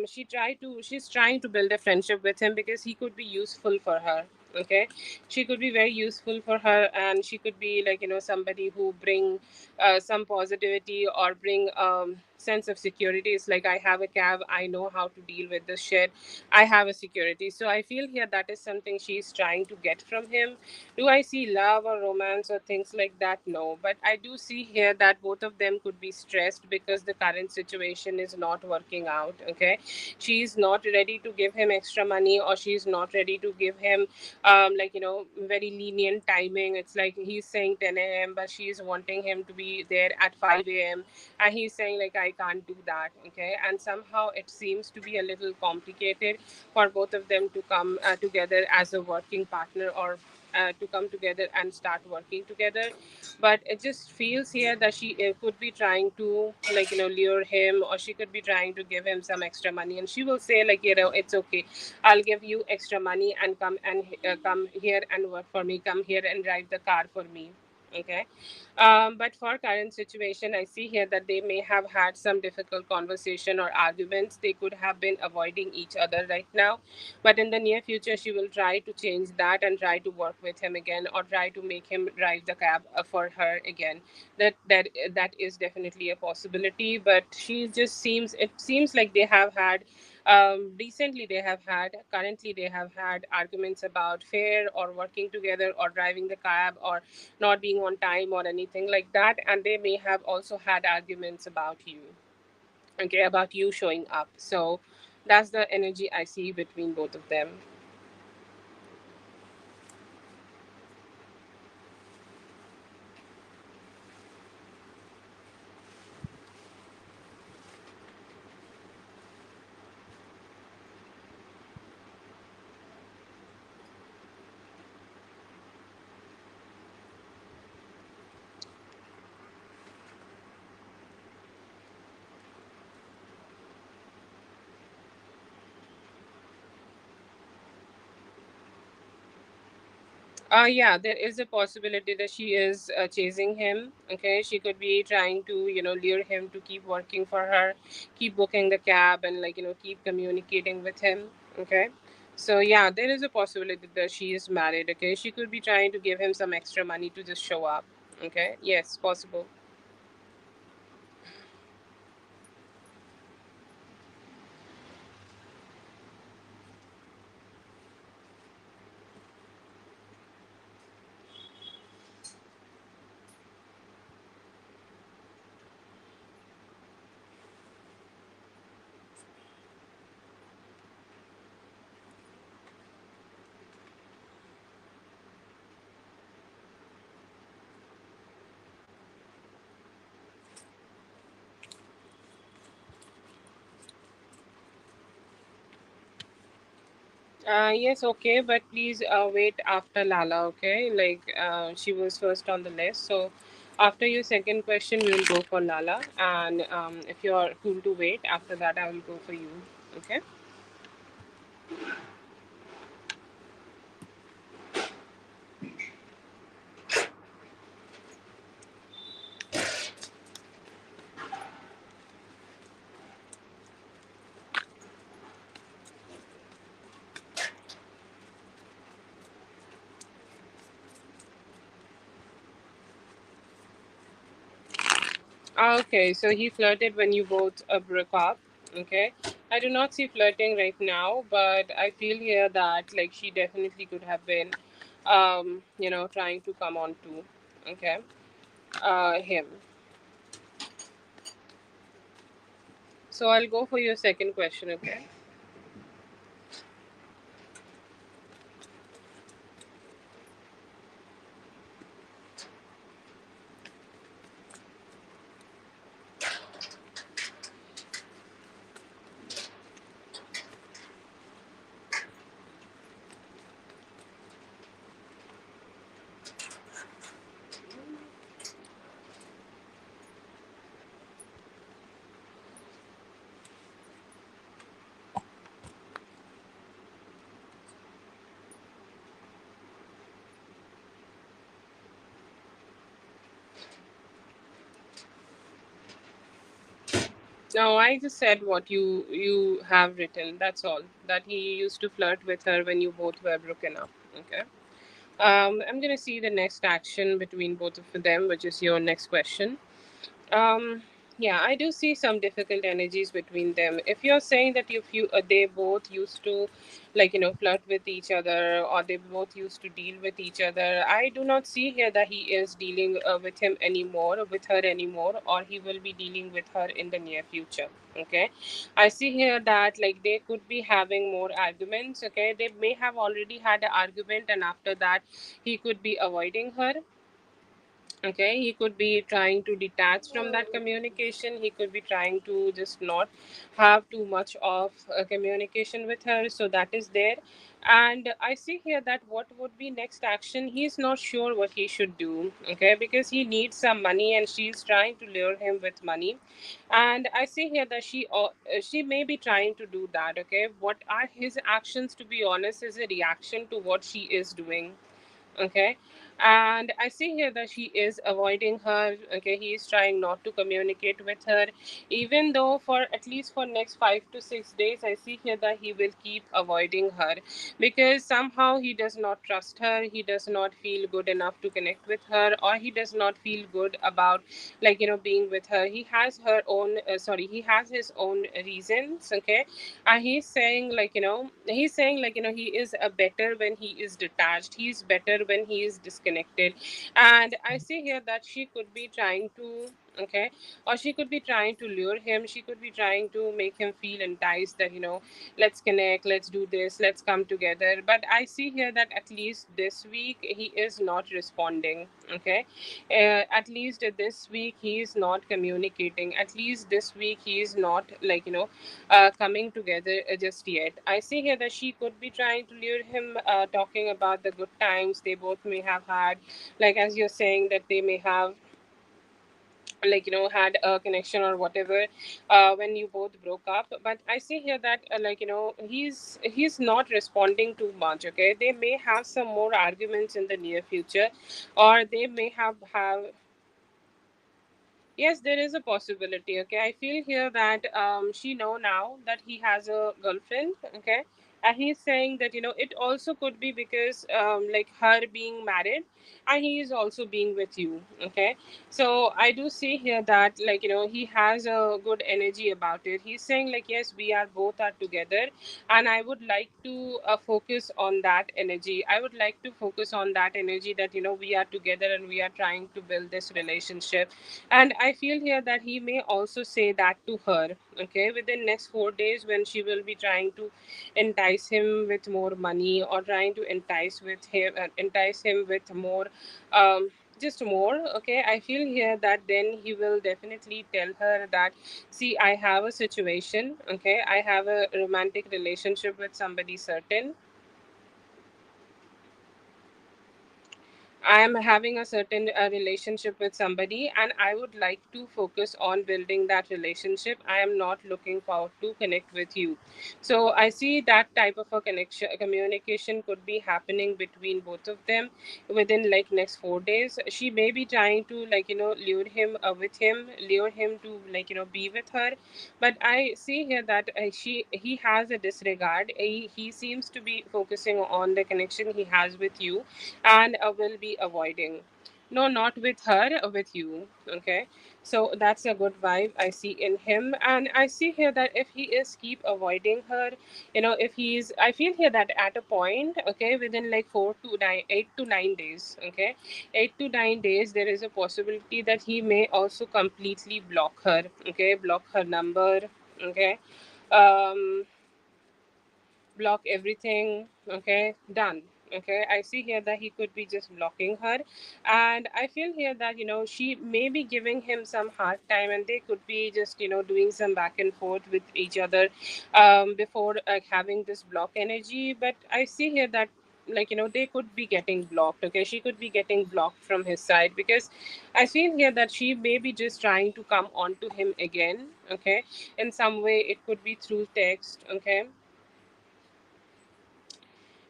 She's trying to build a friendship with him because he could be useful for her. Okay. She could be very useful for her, and she could be like, somebody who bring some positivity or bring sense of security. It's like, I have a cab, I know how to deal with this shit, I have a security. So I feel here that is something she's trying to get from him. Do I see love or romance or things like that? No. But I do see here that both of them could be stressed because the current situation is not working out. Okay. She's not ready to give him extra money, or she's not ready to give him very lenient timing. It's like he's saying 10 a.m., but she's wanting him to be there at 5 a.m. And he's saying, like, I can't do that. Okay. And somehow it seems to be a little complicated for both of them to come together as a working partner, or to come together and start working together. But it just feels here that she could be trying to, lure him, or she could be trying to give him some extra money, and she will say, like, it's okay, I'll give you extra money and come here and work for me, come here and drive the car for me. Okay. But for current situation, I see here that they may have had some difficult conversation or arguments. They could have been avoiding each other right now, but in the near future, she will try to change that and try to work with him again, or try to make him drive the cab for her again. That is definitely a possibility. But she just seems it seems like they have had recently they have had currently they have had arguments about fare, or working together, or driving the cab, or not being on time, or anything like that. And they may have also had arguments about you. Okay, about you showing up. So that's the energy I see between both of them. Yeah, there is a possibility that she is chasing him. Okay, she could be trying to, lure him to keep working for her, keep booking the cab, and, keep communicating with him. Okay, so yeah, there is a possibility that she is married. Okay, she could be trying to give him some extra money to just show up. Okay, yes, possible. Yes, okay, but please wait after Lala, okay? Like, she was first on the list. So, after your second question, we will go for Lala. And if you are cool to wait, after that, I will go for you, okay? Okay, so he flirted when you both broke up, okay? I do not see flirting right now, but I feel here that, like, she definitely could have been, trying to come on to, okay, him. So, I'll go for your second question, okay? No, I just said what you have written. That's all. That he used to flirt with her when you both were broken up. Okay. I'm gonna see the next action between both of them, which is your next question. Um, yeah, I do see some difficult energies between them. If you're saying that if you they both used to, like, flirt with each other, or they both used to deal with each other, I do not see here that he is dealing with him anymore, with her anymore, or he will be dealing with her in the near future. Okay, I see here that like they could be having more arguments. Okay, they may have already had an argument, and after that, he could be avoiding her. Okay, he could be trying to detach from that communication. He could be trying to just not have too much of communication with her, so that is there. And I see here that what would be next action, he's not sure what he should do. Okay, because he needs some money and she's trying to lure him with money. And I see here that she may be trying to do that. Okay, what are his actions, to be honest, is a reaction to what she is doing. Okay, and I see here that she is avoiding her. Okay, he is trying not to communicate with her, even though for at least for next 5 to 6 days, I see here that he will keep avoiding her, because somehow he does not trust her. He does not feel good enough to connect with her, or he does not feel good about, like, being with her. He has her own he has his own reasons. Okay, and he's saying, like, he is a better when he is detached. He's better when he is disconnected. And I see here that she could be trying to, okay, or she could be trying to lure him. She could be trying to make him feel enticed that, let's connect, let's do this, let's come together. But I see here that at least this week he is not responding. Okay, at least this week he is not communicating. At least this week he is not, like, coming together just yet. I see here that she could be trying to lure him, talking about the good times they both may have had. Like, as you're saying, that they may have, like, had a connection or whatever, when you both broke up. But I see here that, like, he's not responding too much. Okay, they may have some more arguments in the near future, or they may have. Yes, there is a possibility. Okay, I feel here that she know now that he has a girlfriend. Okay, and he's saying that, it also could be because, like, her being married, and he is also being with you. Okay, so I do see here that, like, he has a good energy about it. He's saying, like, yes, we are both are together, and I would like to focus on that energy. I would like to focus on that energy, that, we are together and we are trying to build this relationship. And I feel here that he may also say that to her. Okay, within next 4 days, when she will be trying to entice him with more money, or trying to entice him with more, just more. Okay, I feel here that then he will definitely tell her that, see, I have a situation. Okay, I have a romantic relationship with somebody certain. I am having a certain relationship with somebody, and I would like to focus on building that relationship. I am not looking forward to connect with you. So I see that type of a connection, communication could be happening between both of them within like next 4 days. She may be trying to, like, lure him to, like, be with her. But I see here that he has a disregard. He seems to be focusing on the connection he has with you, and will be avoiding. No, not with her, with you. Okay, so that's a good vibe I see in him. And I see here that if he is keep avoiding her, if he's, I feel here that at a point, okay, within like 4 to 9, 8 to 9 days, okay, 8 to 9 days, there is a possibility that he may also completely block her. Okay, block her number. Okay, um block everything. Okay, done. Okay, I see here that he could be just blocking her. And I feel here that, she may be giving him some hard time, and they could be just, doing some back and forth with each other, before having this block energy. But I see here that, like, they could be getting blocked. Okay, she could be getting blocked from his side, because I feel here that she may be just trying to come on to him again. Okay, in some way, it could be through text. Okay,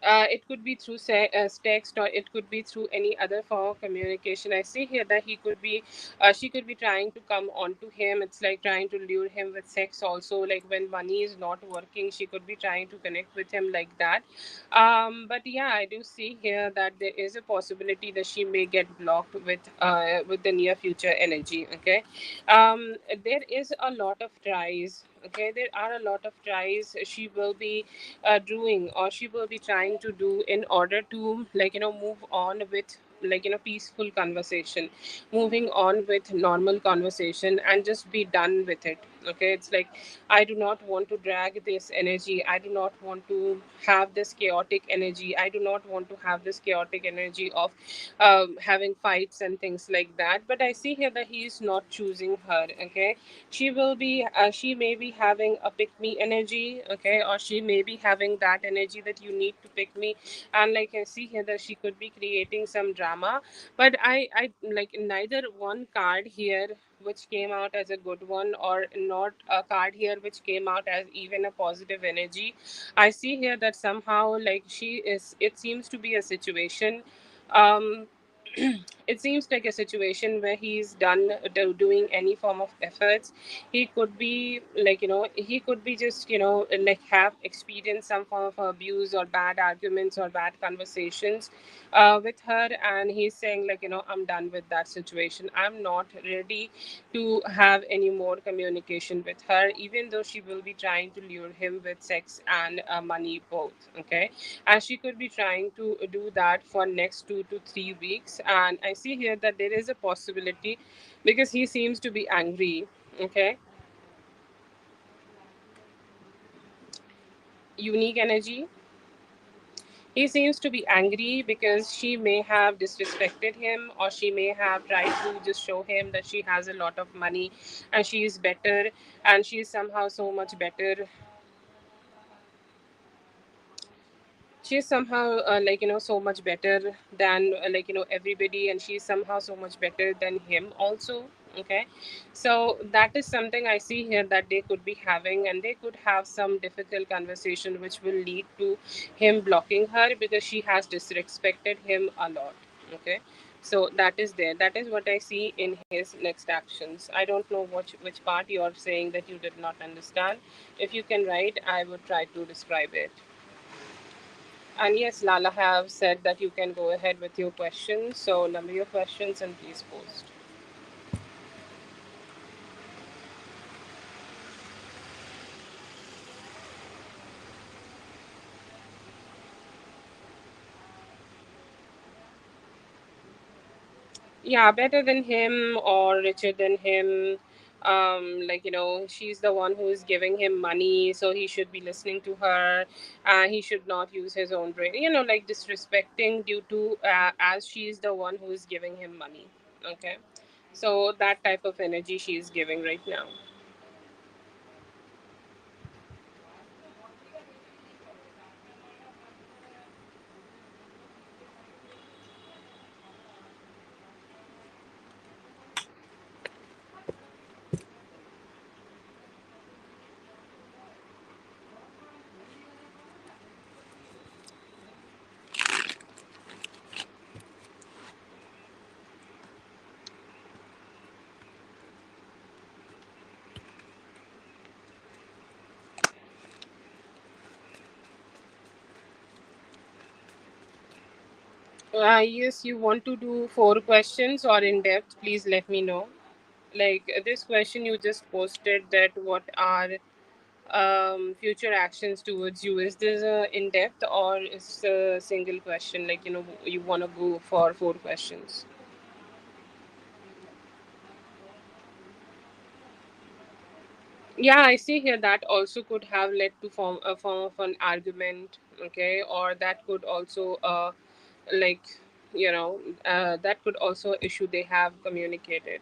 It could be through text, or it could be through any other form of communication. I see here that she could be trying to come onto him. It's like trying to lure him with sex also. Like when money is not working, she could be trying to connect with him like that. But yeah, I do see here that there is a possibility that she may get blocked with the near future energy. Okay, there is a lot of tries. Okay, there are a lot of tries she will be doing, or she will be trying to do, in order to, like, move on with, like, peaceful conversation, moving on with normal conversation, and just be done with it. Okay, it's like, I do not want to drag this energy, I do not want to have this chaotic energy, I do not want to have this chaotic energy of having fights and things like that. But I see here that he is not choosing her. Okay, she may be having a pick me energy. Okay, or she may be having that energy that you need to pick me. And like, I see here that she could be creating some drama. But I like neither one card here which came out as a good one, or not a card here which came out as even a positive energy. I see here that somehow, like, it seems to be a situation, um it seems like a situation where he's done doing any form of efforts. He could be, like, he could be just, like, have experienced some form of abuse, or bad arguments, or bad conversations with her, and he's saying, like, I'm done with that situation, I'm not ready to have any more communication with her, even though she will be trying to lure him with sex and money both. Okay, and she could be trying to do that for next 2 to 3 weeks. And I see here that there is a possibility, because he seems to be angry. Okay, unique energy. He seems to be angry because she may have disrespected him, or she may have tried to just show him that she has a lot of money and she is better, and she is somehow so much better. She's somehow, like, so much better than, like, everybody, and she's somehow so much better than him also. Okay, so that is something I see here that they could be having, and they could have some difficult conversation which will lead to him blocking her, because she has disrespected him a lot. Okay, so that is there, that is what I see in his next actions. I don't know which part you are saying that you did not understand. If you can write, I would try to describe it. And yes, Lala have said that you can go ahead with your questions. So number your questions and please post. Yeah, better than him or richer than him. Like, she's the one who is giving him money, so he should be listening to her. He should not use his own brain. Like disrespecting due to, as she's the one who is giving him money. Okay, so that type of energy she is giving right now. Yes, you want to do 4 questions or in depth, please let me know. Like, this question you just posted, that what are future actions towards you? Is this in depth, or is a single question? Like, you want to go for 4 questions? Yeah, I see here that also could have led to form a form of an argument. Okay, or that could also, like, that could also issue they have communicated.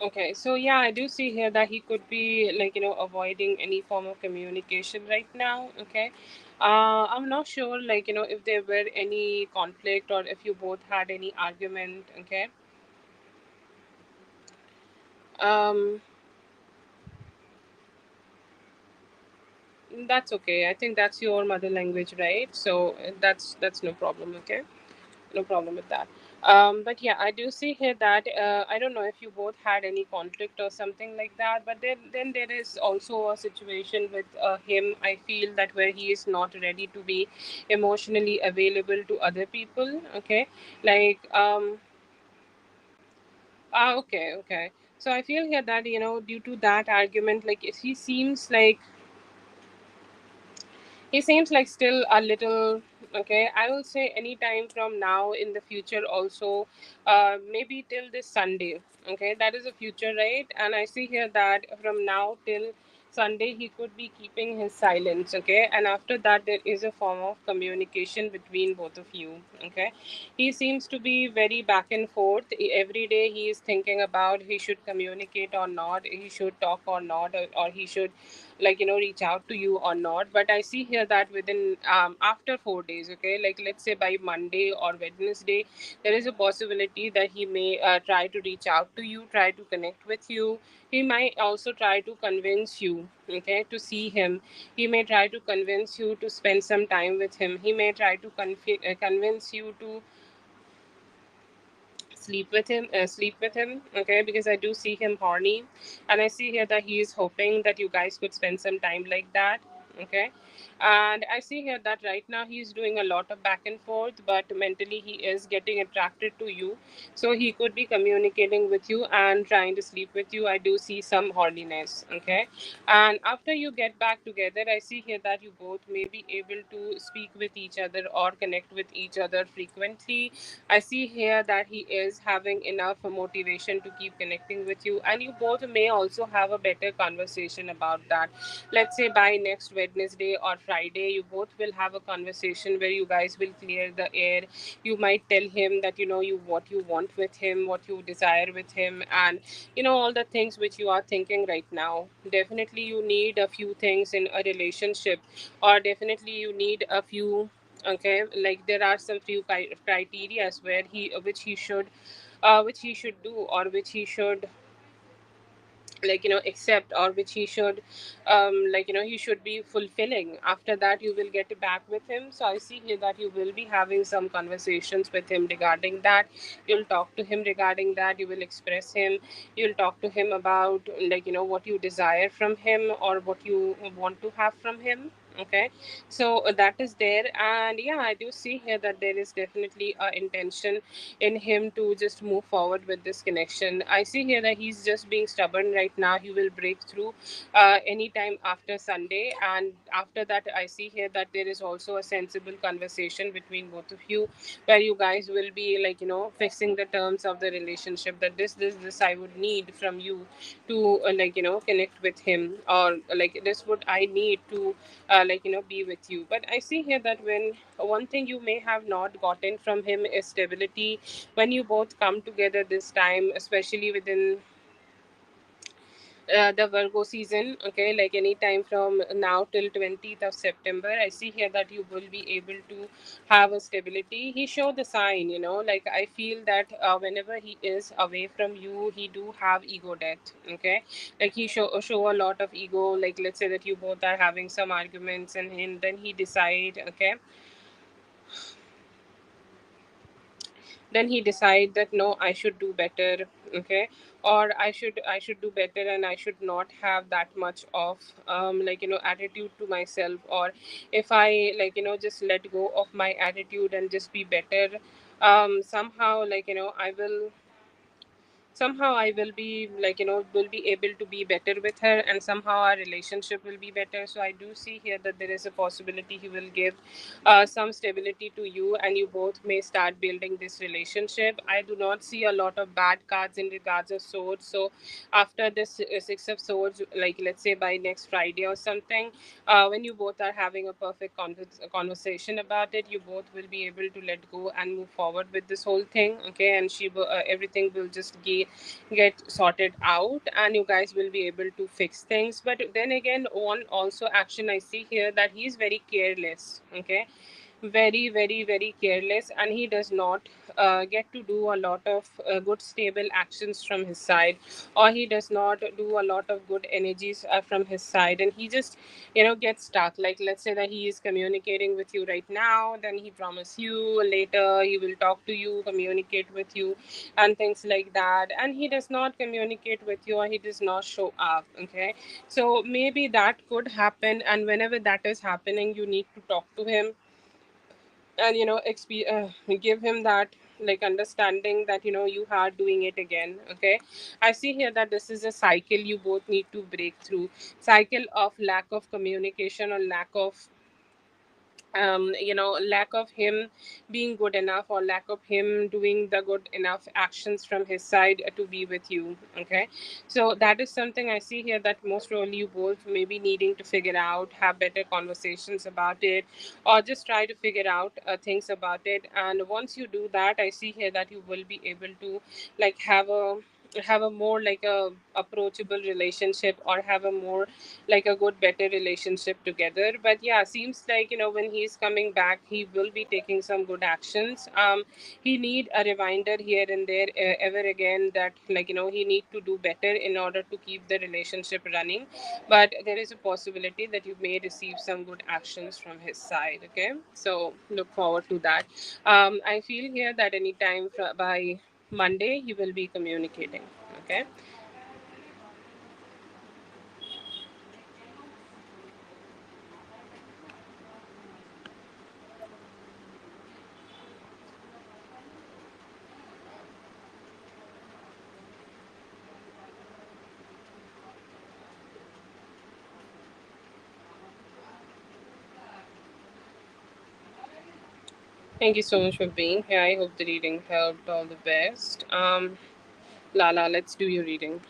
Okay, so yeah, I do see here that he could be like, avoiding any form of communication right now. Okay. I'm not sure, like, if there were any conflict or if you both had any argument. Okay. Um, that's okay. I think that's your mother language, right? So that's no problem. Okay. No problem with that. But yeah, I do see here that I don't know if you both had any conflict or something like that. But then there is also a situation with him. I feel that where he is not ready to be emotionally available to other people. Okay, like okay, okay. So I feel here that due to that argument, like he seems like still a little okay. I will say anytime from now in the future also, maybe till this Sunday. Okay, that is a future, right? And I see here that from now till Sunday he could be keeping his silence. Okay, and after that there is a form of communication between both of you. Okay, he seems to be very back and forth. Every day he is thinking about he should communicate or not, he should talk or not, or he should reach out to you or not. But I see here that within after 4 days, okay, like let's say by Monday or Wednesday, there is a possibility that he may try to reach out to you, try to connect with you. He might also try to convince you, okay, to see him. He may try to convince you to spend some time with him. He may try to convince you to sleep with him, okay, because I do see him horny, and I see here that he is hoping that you guys could spend some time like that. Okay, and I see here that right now he's doing a lot of back and forth, but mentally he is getting attracted to you. So he could be communicating with you and trying to sleep with you. I do see some horniness. Okay, and after you get back together, I see here that you both may be able to speak with each other or connect with each other frequently. I see here that he is having enough motivation to keep connecting with you, and you both may also have a better conversation about that. Let's say by next Wednesday or Friday, you both will have a conversation where you guys will clear the air. You might tell him that you what you want with him, what you desire with him, and all the things which you are thinking right now. Definitely, you need a few things in a relationship, or definitely you need a few. Okay, like there are some few criteria where he which he should do, or which he should accept, or which he should he should be fulfilling. After that you will get back with him. So I see here that you will be having some conversations with him regarding that. You'll talk to him regarding that. You will express him. You'll talk to him about what you desire from him or what you want to have from him. Okay, so that is there. And yeah, I do see here that there is definitely a intention in him to just move forward with this connection. I see here that he's just being stubborn right now. He will break through anytime after Sunday. And after that, I see here that there is also a sensible conversation between both of you, where you guys will be fixing the terms of the relationship, that this I would need from you to connect with him, or this would I need to be with you. But I see here that when one thing you may have not gotten from him is stability. When you both come together this time, especially within the Virgo season, okay, like any time from now till 20th of September, I see here that you will be able to have a stability. He showed the sign, like I feel that whenever he is away from you, he do have ego death. Okay, like he show a lot of ego. Like let's say that you both are having some arguments, and then he decide, okay, then he decide that no, I should do better. Okay, or I should do better, and I should not have that much of attitude to myself. Or if I just let go of my attitude and just be better, somehow I will be will be able to be better with her, and somehow our relationship will be better. So I do see here that there is a possibility he will give some stability to you, and you both may start building this relationship. I do not see a lot of bad cards in regards of swords. So after this six of swords, like let's say by next Friday or something, when you both are having a perfect conversation about it, you both will be able to let go and move forward with this whole thing. Okay, and everything will just get sorted out, and you guys will be able to fix things. But then again, one also action I see here, that he's very careless. Okay, very, very, very careless, and he does not get to do a lot of good stable actions from his side, or he does not do a lot of good energies from his side, and he just gets stuck. Like, let's say that he is communicating with you right now, then he promise you later he will talk to you, communicate with you, and things like that, and he does not communicate with you, or he does not show up. Okay, so maybe that could happen, and whenever that is happening, you need to talk to him, and give him that, like, understanding that you are doing it again. Okay, I see here that this is a cycle you both need to break through, cycle of lack of communication, or lack of lack of him being good enough, or lack of him doing the good enough actions from his side to be with you. Okay, so that is something I see here, that most probably you both may be needing to figure out, have better conversations about it, or just try to figure out things about it. And once you do that, I see here that you will be able to, like, have a more like a approachable relationship, or have a more like a good better relationship together. But yeah, seems like when he's coming back, he will be taking some good actions. He need a reminder here and there, ever again, that, like, he need to do better in order to keep the relationship running. But there is a possibility that you may receive some good actions from his side. Okay, so look forward to that. I feel here that anytime by Monday you will be communicating. Okay. Thank you so much for being here. I hope the reading helped. All the best. Lala, let's do your reading.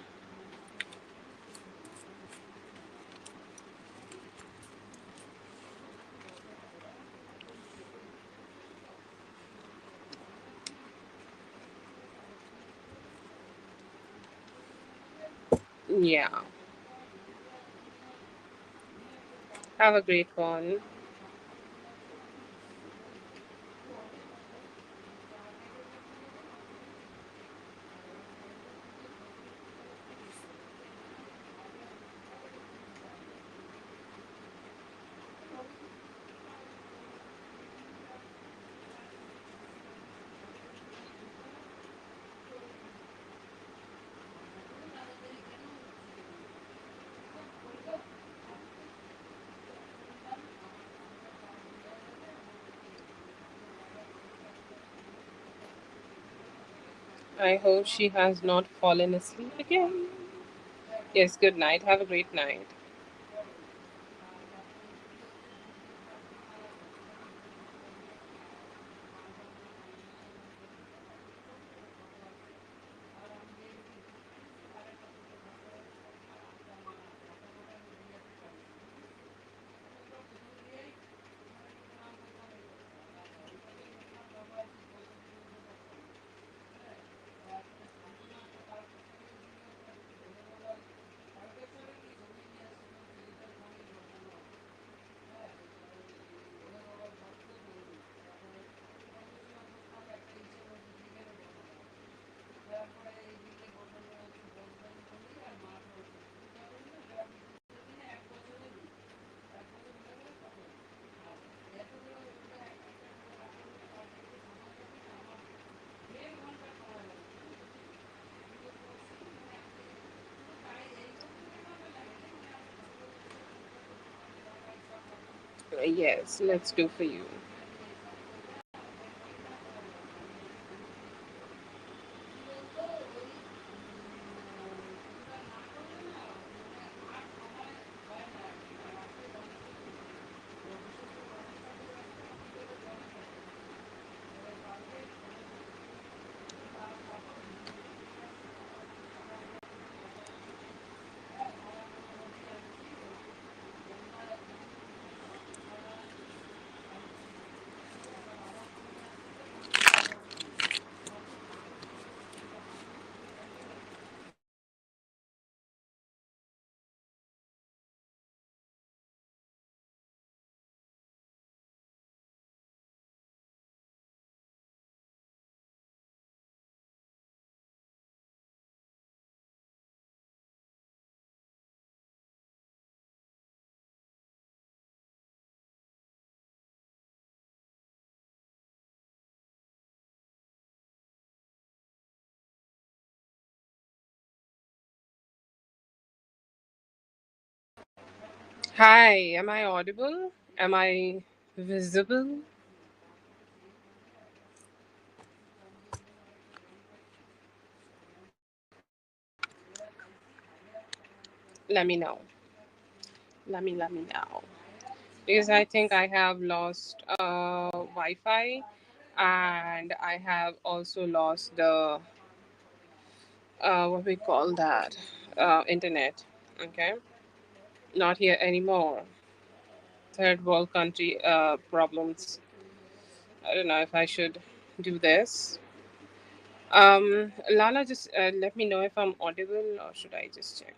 Yeah. Have a great one. I hope she has not fallen asleep again. Yes, good night. Have a great night. Yes, let's do for you. Hi, am I audible? Am I visible? Let me know. Let me know. Because I think I have lost Wi Fi, and I have also lost the, what we call that, internet. Okay. Not here anymore. Third world country problems. I don't know if I should do this. Lala, just let me know if I'm audible, or should I just check?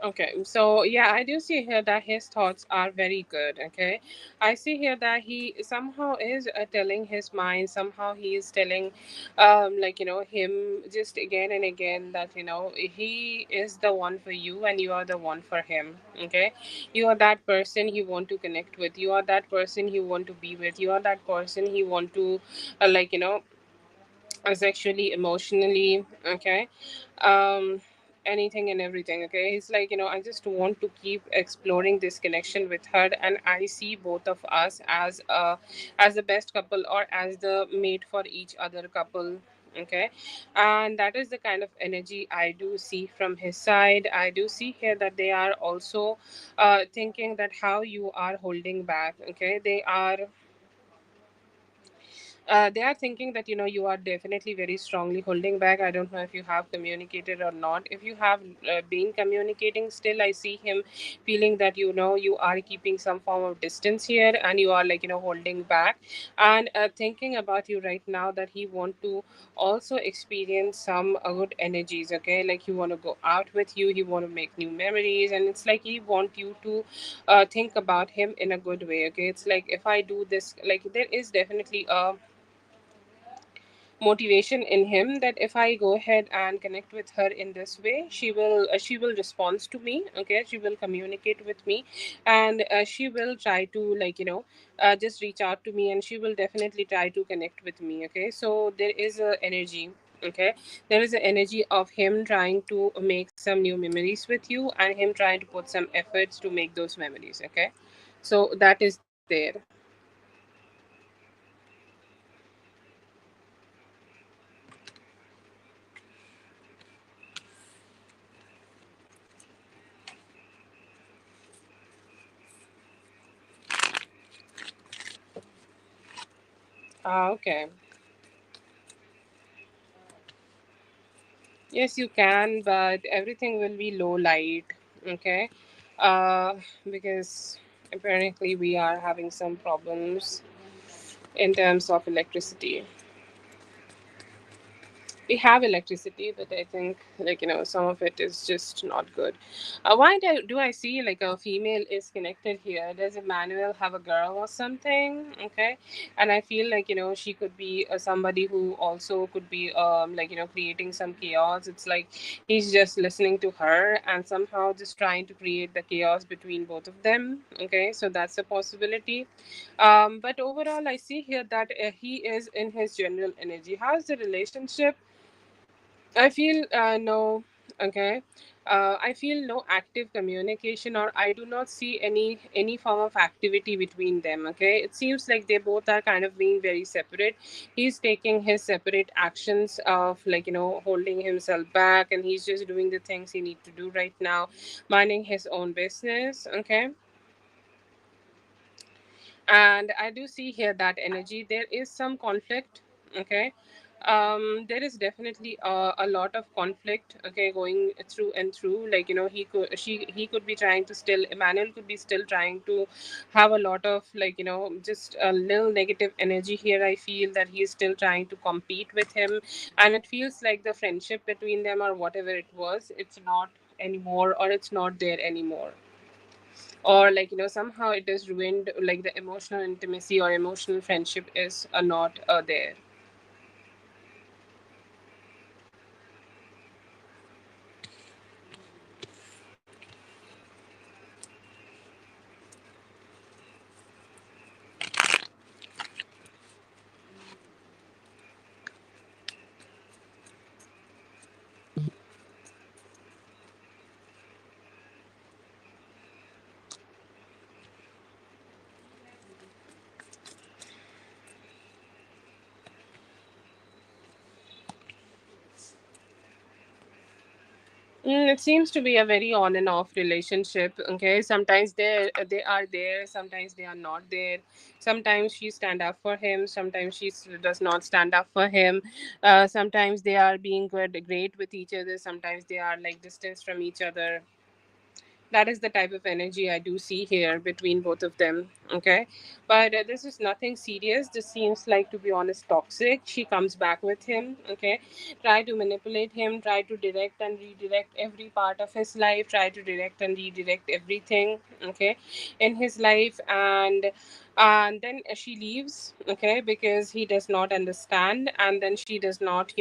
Okay, so yeah, I do see here that his thoughts are very good. Okay, I see here that he somehow is telling his mind, somehow he is telling, him just again and again that he is the one for you and you are the one for him. Okay, you are that person he want to connect with, you are that person he want to be with, you are that person he want to, sexually, emotionally. Okay, um anything and everything. Okay, it's like I just want to keep exploring this connection with her, and I see both of us as the best couple, or as the mate for each other couple. Okay, and that is the kind of energy I do see from his side. I do see here that they are also thinking that how you are holding back. Okay, they are thinking that you are definitely very strongly holding back. I don't know if you have communicated or not. If you have been communicating, still I see him feeling that you are keeping some form of distance here, and you are like holding back, and thinking about you right now, that he want to also experience some good energies. Okay, like he want to go out with you, he want to make new memories, and it's like he want you to think about him in a good way. Okay, it's like if I do this, like there is definitely a motivation in him that if I go ahead and connect with her in this way, she will respond to me. Okay, she will communicate with me, and she will try to just reach out to me, and she will definitely try to connect with me. Okay, so there is a energy. Okay, there is an energy of him trying to make some new memories with you, and him trying to put some efforts to make those memories. Okay, so that is there. Okay. Yes, you can, but everything will be low light. Okay, uh, because apparently we are having some problems in terms of electricity. We have electricity, but I think some of it is just not good. Why do I see like a female is connected here? Does Emmanuel have a girl or something? Okay, and I feel like she could be somebody who also could be creating some chaos. It's like he's just listening to her and somehow just trying to create the chaos between both of them. Okay, so that's a possibility. But overall, I see here that he is in his general energy. How's the relationship? I feel no, okay. I feel no active communication, or I do not see any form of activity between them. Okay, it seems like they both are kind of being very separate. He's taking his separate actions of holding himself back, and he's just doing the things he need to do right now, minding his own business. Okay, and I do see here that energy there is some conflict. Okay, there is definitely a lot of conflict. Okay, going through and through, he could be trying to still, Emmanuel could be still trying to have a lot of just a little negative energy here. I feel that he is still trying to compete with him, and it feels like the friendship between them, or whatever it was, it's not anymore, or it's not there anymore, or somehow it is ruined, like the emotional intimacy or emotional friendship is not there. It seems to be a very on and off relationship. Okay, sometimes they are there, sometimes they are not there. Sometimes she stand up for him, sometimes does not stand up for him. Sometimes they are being great with each other, sometimes they are like distance from each other. That is the type of energy I do see here between both of them. Okay, but this is nothing serious. This seems like, to be honest, toxic. She comes back with him. Okay, try to manipulate him, try to direct and redirect every part of his life, try to direct and redirect everything, okay, in his life. And then she leaves, okay, because he does not understand, and then she does not,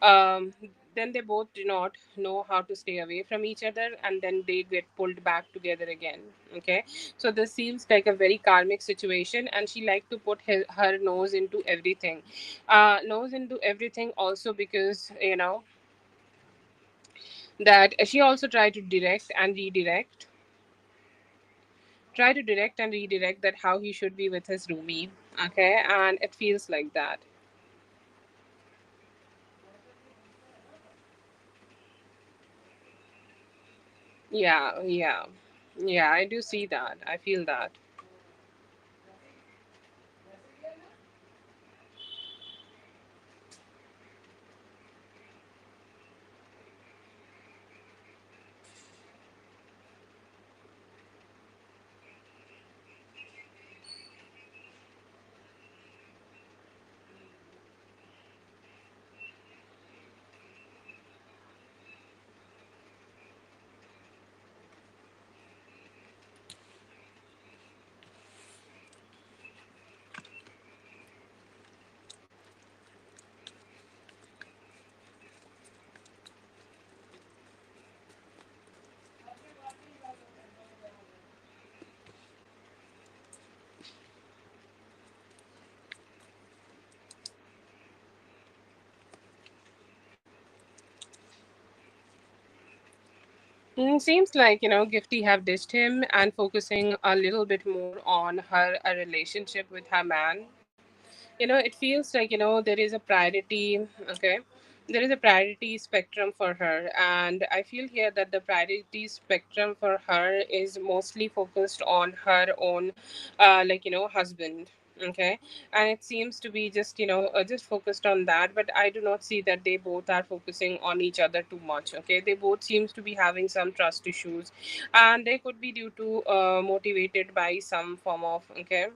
um then they both do not know how to stay away from each other, and then they get pulled back together again. Okay, so this seems like a very karmic situation, and she like to put her nose into everything, nose into everything also, because that she also try to direct and redirect that how he should be with his roomie. Okay, and it feels like that. Yeah, yeah, yeah, I do see that, I feel that. Seems like, Gifty have ditched him and focusing a little bit more on her a relationship with her man. It feels like, there is a priority. Okay, there is a priority spectrum for her, and I feel here that the priority spectrum for her is mostly focused on her own, husband. Okay, and it seems to be just, just focused on that, but I do not see that they both are focusing on each other too much. Okay, they both seems to be having some trust issues, and they could be due to motivated by some form of, okay,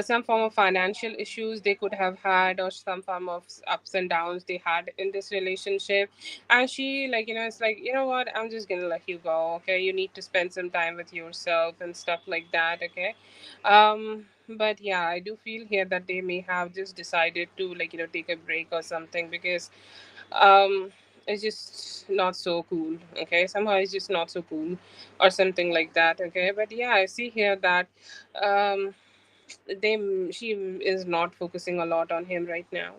some form of financial issues they could have had, or some form of ups and downs they had in this relationship. And she, like, it's like, you know what, I'm just gonna let you go. Okay, you need to spend some time with yourself and stuff like that. Okay, but yeah, I do feel here that they may have just decided to, like, take a break or something, because um it's just not so cool. Okay, somehow it's just not so cool, or something like that. Okay, but yeah, I see here that um they she is not focusing a lot on him right now.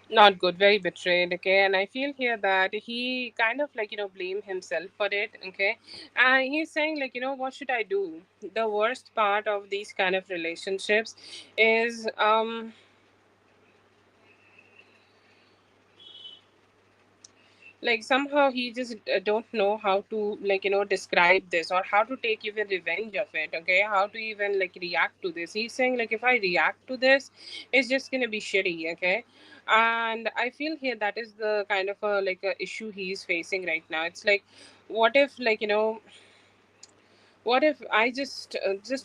Not good, very betrayed. Okay, and I feel here that he kind of, like, blame himself for it. Okay, and he's saying, like, what should I do? The worst part of these kind of relationships is like, somehow he just don't know how to, like, describe this, or how to take even revenge of it. Okay, how to even, like, react to this. He's saying, like, if I react to this, it's just gonna be shitty. Okay, and I feel here that is the kind of a, like, a issue he's facing right now. It's like, what if, like, what if I just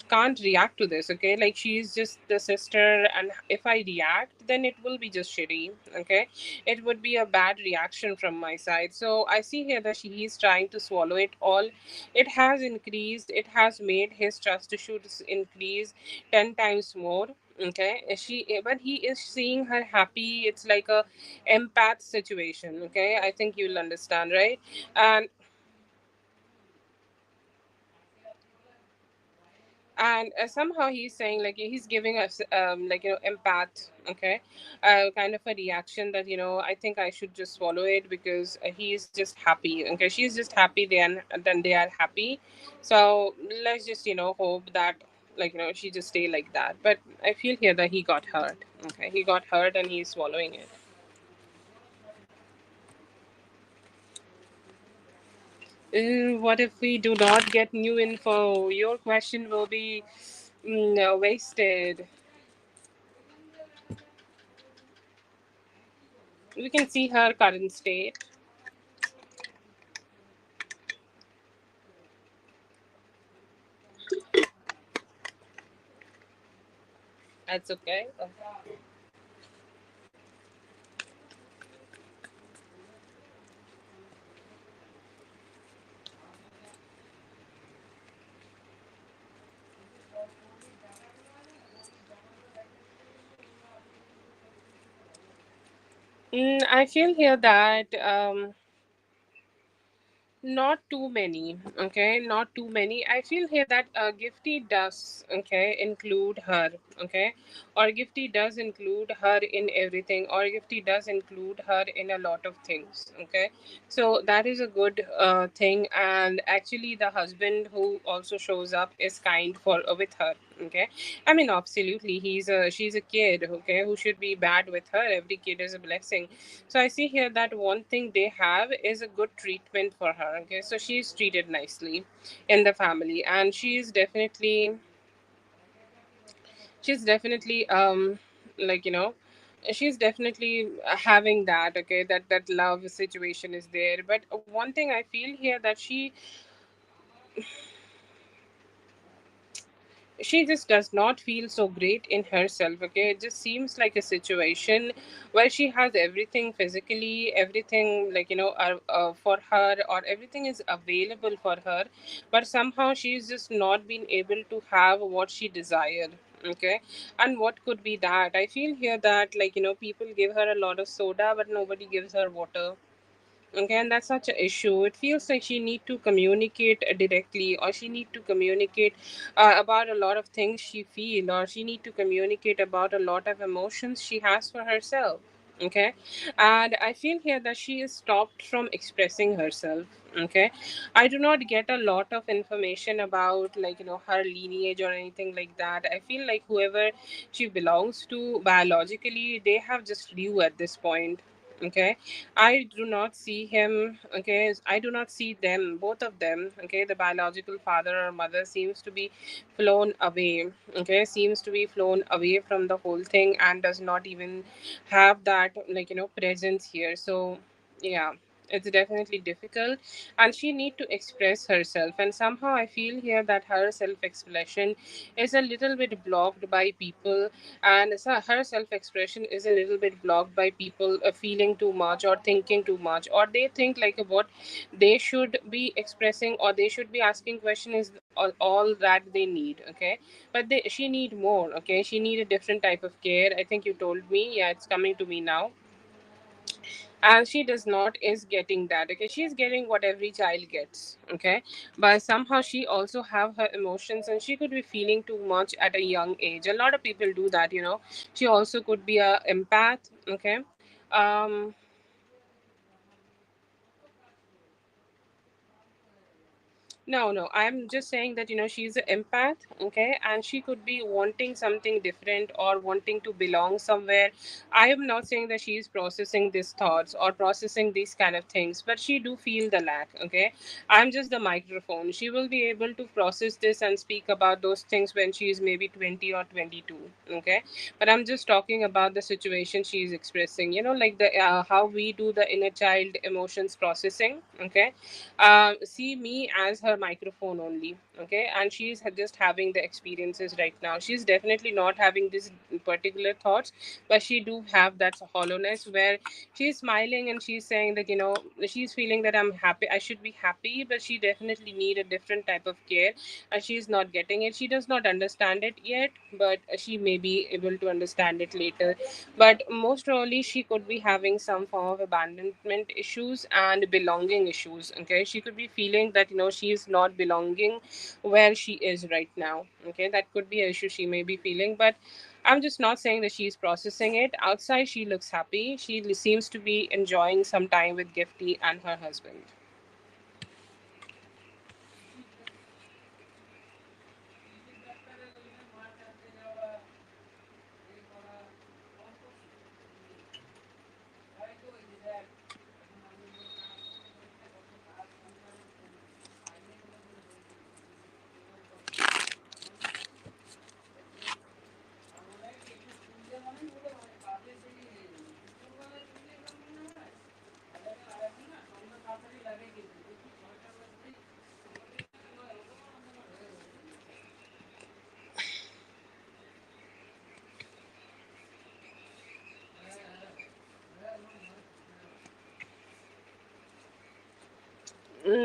can't react to this? Okay, like she's just the sister, and if I react, then it will be just shitty. Okay, it would be a bad reaction from my side. So I see here that she is trying to swallow it all. It has increased. It has made his trust issues increase 10 times more. Okay, but he is seeing her happy. It's like a empath situation. Okay, I think you'll understand, right? And somehow he's saying, like, he's giving us like, empath, okay, kind of a reaction that, I think I should just swallow it, because he's just happy. Okay, she's just happy, then they are happy. So let's just, hope that, like, she just stay like that. But I feel here that he got hurt. Okay, he got hurt and he's swallowing it. What if we do not get new info? Your question will be wasted. We can see her current state. That's okay. I feel here that not too many. Okay, not too many. I feel here that Gifty does, okay, include her. Okay, or Gifty does include her in everything, or Gifty does include her in a lot of things. Okay, so that is a good thing. And actually, the husband who also shows up is kind for with her. Okay, I mean, absolutely, she's a kid. Okay, who should be bad with her? Every kid is a blessing. So I see here that one thing they have is a good treatment for her. Okay, so she's treated nicely in the family, and she's definitely like, she's definitely having that. Okay, that love situation is there. But one thing I feel here that she just does not feel so great in herself. Okay, it just seems like a situation where she has everything physically, everything, like, for her, or everything is available for her, but somehow she's just not been able to have what she desired. Okay, and what could be that? I feel here that, like, people give her a lot of soda, but nobody gives her water. Okay, and that's such an issue. It feels like she need to communicate directly, or she need to communicate about a lot of things she feel, or she need to communicate about a lot of emotions she has for herself. Okay, and I feel here that she is stopped from expressing herself. Okay, I do not get a lot of information about, like, her lineage or anything like that. I feel like whoever she belongs to biologically, they have just flew at this point. Okay, I do not see him. Okay, I do not see them, both of them. Okay, the biological father or mother seems to be flown away. Okay, seems to be flown away from the whole thing, and does not even have that, like, presence here. So yeah, it's definitely difficult, and she need to express herself. And somehow I feel here that her self-expression is a little bit blocked by people, and so her self-expression is a little bit blocked by people feeling too much or thinking too much, or they think like what they should be expressing, or they should be asking question is all that they need. Okay, but she need more. Okay, she need a different type of care. I think you told me. Yeah, it's coming to me now. And she does not is getting that. Okay, she's getting what every child gets. Okay, but somehow she also have her emotions, and she could be feeling too much at a young age. A lot of people do that. She also could be a empath. Okay, um no, no. I'm just saying that, she's an empath, okay, and she could be wanting something different, or wanting to belong somewhere. I am not saying that she is processing these thoughts or processing these kind of things, but she do feel the lack, okay. I'm just the microphone. She will be able to process this and speak about those things when she is maybe 20 or 22, okay. But I'm just talking about the situation she is expressing, like the how we do the inner child emotions processing, okay. See me as her microphone only, okay, and she's just having the experiences right now. She's definitely not having these particular thoughts, but she do have that hollowness where she's smiling and she's saying that, she's feeling that I'm happy, I should be happy, but she definitely need a different type of care, and she's not getting it. She does not understand it yet, but she may be able to understand it later. But most probably she could be having some form of abandonment issues and belonging issues. Okay, she could be feeling that, she is not belonging where she is right now. Okay, that could be an issue she may be feeling, but I'm just not saying that she's processing it. Outside she looks happy, she seems to be enjoying some time with Gifty and her husband.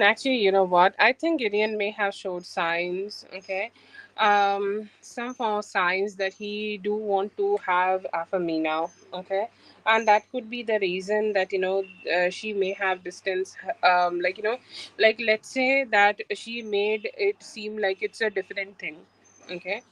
Actually, you know what? I think Gideon may have showed signs, okay, some form of signs that he do want to have Afamina, okay, and that could be the reason that, she may have distance, like let's say that she made it seem like it's a different thing, okay,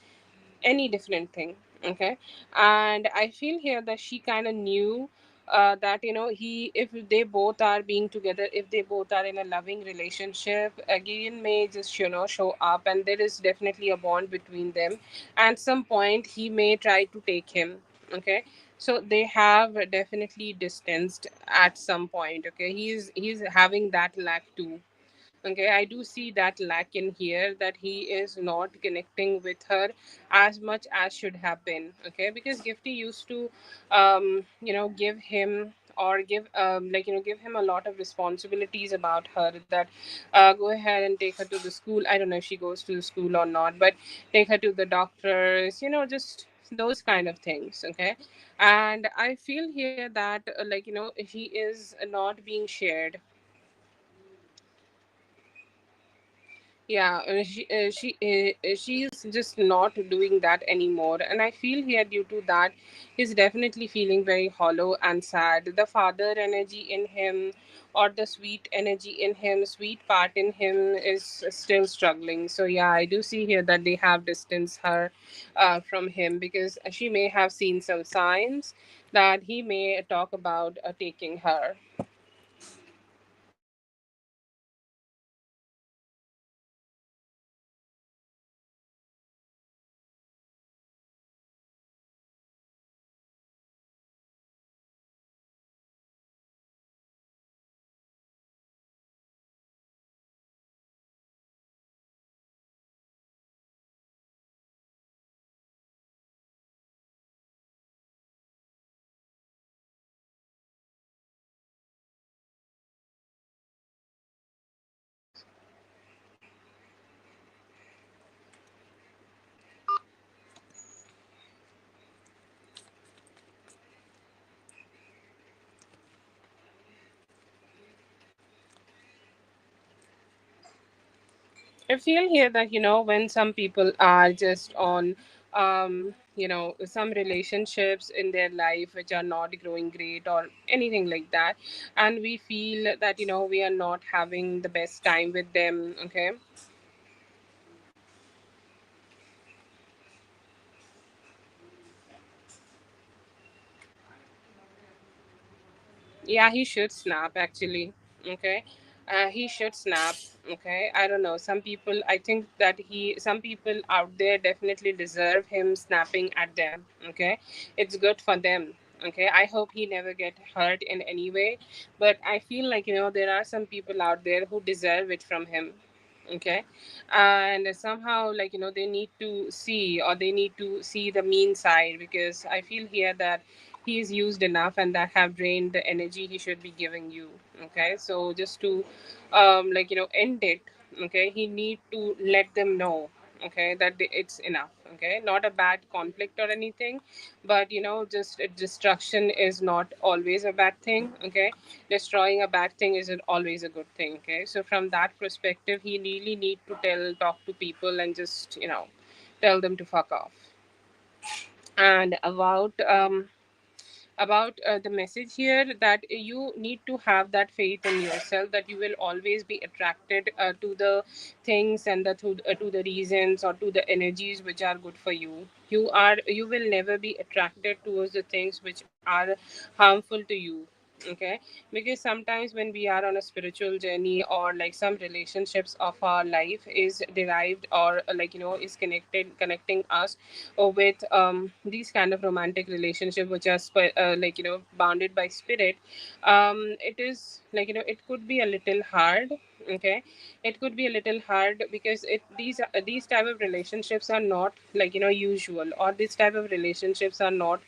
any different thing, okay, and I feel here that she kind of knew that, he if they both are being together, if they both are in a loving relationship, again may just, show up, and there is definitely a bond between them. At some point he may try to take him, okay, so they have definitely distanced at some point. Okay, he's having that lack too. Okay, I do see that lack in here, that he is not connecting with her as much as should have been. Okay, because Gifty used to give him, or give give him a lot of responsibilities about her, that go ahead and take her to the school. I don't know if she goes to the school or not, but take her to the doctors, just those kind of things. Okay, and I feel here that he is not being shared. Yeah, she's just not doing that anymore, and I feel here due to that, he's definitely feeling very hollow and sad. The father energy in him, or the sweet energy in him, sweet part in him, is still struggling. So yeah, I do see here that they have distanced her from him, because she may have seen some signs that he may talk about taking her. I feel here that, when some people are just on, some relationships in their life which are not growing great or anything like that, and we feel that, we are not having the best time with them. Okay, yeah, he should snap actually. Okay, he should snap. Okay, I don't know. Some people, I think that some people out there definitely deserve him snapping at them. Okay, it's good for them. Okay, I hope he never get hurt in any way. But I feel like, there are some people out there who deserve it from him. Okay, and somehow, they need to see, or they need to see the mean side, because I feel here that he's used enough, and that have drained the energy he should be giving you. Okay, so just to end it. Okay, he need to let them know, okay, that it's enough. Okay, not a bad conflict or anything, but just destruction is not always a bad thing. Okay, destroying a bad thing isn't always a good thing. Okay, so from that perspective, he really need to talk to people and just tell them to fuck off. And about the message here, that you need to have that faith in yourself, that you will always be attracted to the things and to the reasons or to the energies which are good for you. You will never be attracted towards the things which are harmful to you. Okay, because sometimes when we are on a spiritual journey, or like some relationships of our life is derived, or is connecting us with these kind of romantic relationship which are bounded by spirit. It is it could be a little hard. Okay, it could be a little hard because these type of relationships are not usual, or these type of relationships are not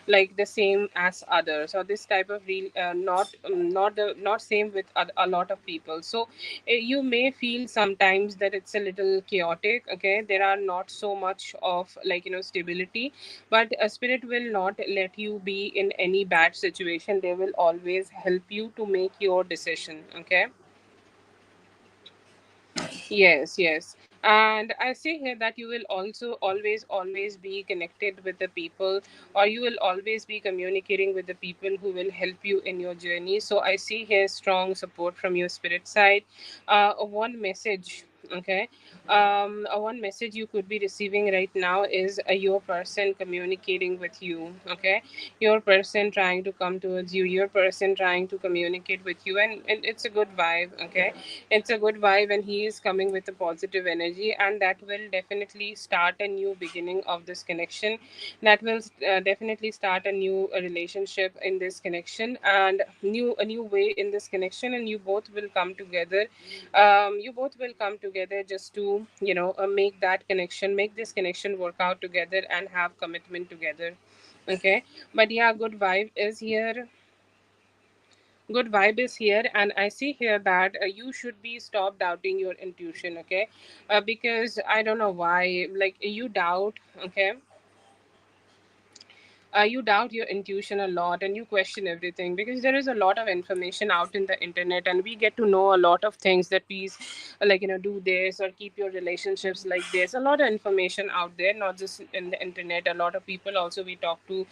like the same as others, or this type of real not same with a lot of people. So you may feel sometimes that it's a little chaotic. Okay, there are not so much of stability, but a spirit will not let you be in any bad situation. They will always help you to make your decision. Okay. Yes, yes. And I see here that you will also always be connected with the people, or you will always be communicating with the people who will help you in your journey. So I see here strong support from your spirit side. One message, okay. One message you could be receiving right now is your person communicating with you, okay. Your person trying to come towards you, your person trying to communicate with you, and it's a good vibe, okay. It's a good vibe, and he is coming with a positive energy, and that will definitely start a new beginning of this connection. That will definitely start a new relationship in this connection, and a new way in this connection, and you both will come together. You both will come together just to make that connection, make this connection work out together and have commitment together. Okay, but yeah, good vibe is here, and I see here that you should be stop doubting your intuition. Okay, because I don't know why, like you doubt. Okay, you doubt your intuition a lot, and you question everything, because there is a lot of information out in the internet, and we get to know a lot of things, that please do this or keep your relationships like this. A lot of information out there, not just in the internet. A lot of people also we talk to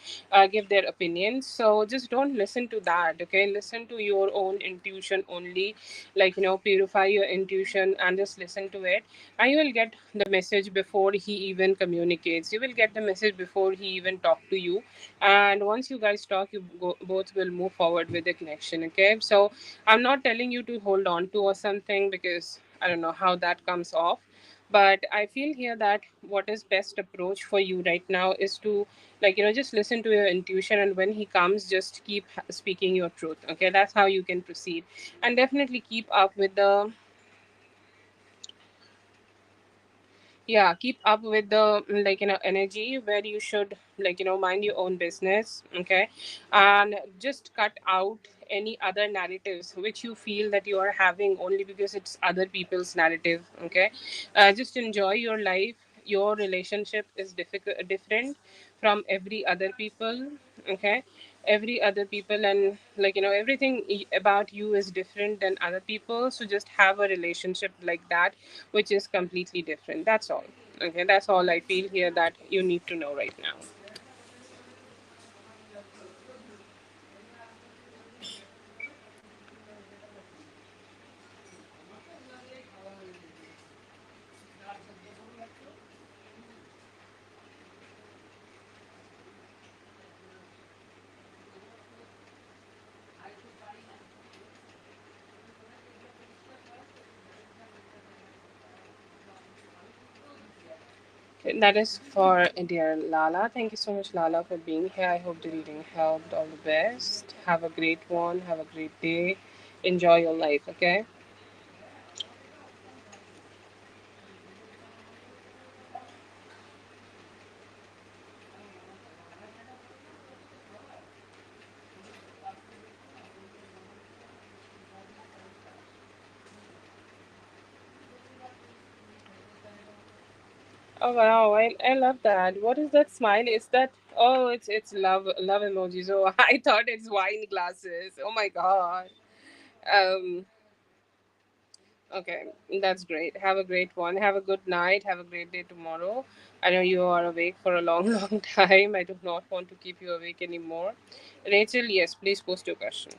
give their opinions. So just don't listen to that. Okay, listen to your own intuition only. Purify your intuition and just listen to it, and you will get the message before he even communicates. You will get the message before he even talk to you, and once you guys talk, both will move forward with the connection. Okay, so I'm not telling you to hold on to or something, because I don't know how that comes off. But I feel here that what is best approach for you right now is to just listen to your intuition, and when he comes, just keep speaking your truth. Okay, that's how you can proceed, and definitely keep up with the yeah, keep up with the energy, where you should mind your own business. Okay, and just cut out any other narratives which you feel that you are having only because it's other people's narrative. Okay, just enjoy your life. Your relationship is different from every other people. Okay, every other people, and everything about you is different than other people. So just have a relationship like that, which is completely different. That's all. Okay, that's all I feel here that you need to know right now. Okay, that is for dear Lala. Thank you so much, Lala, for being here. I hope the reading helped. All the best. Have a great one. Have a great day. Enjoy your life. Okay. Oh wow, I love that. What is that smile? Is that, oh, it's love emojis. Oh, I thought it's wine glasses. Oh my god. Um okay, that's great. Have a great one. Have a good night. Have a great day tomorrow. I know you are awake for a long, long time. I do not want to keep you awake anymore. Rachel, yes, please post your question.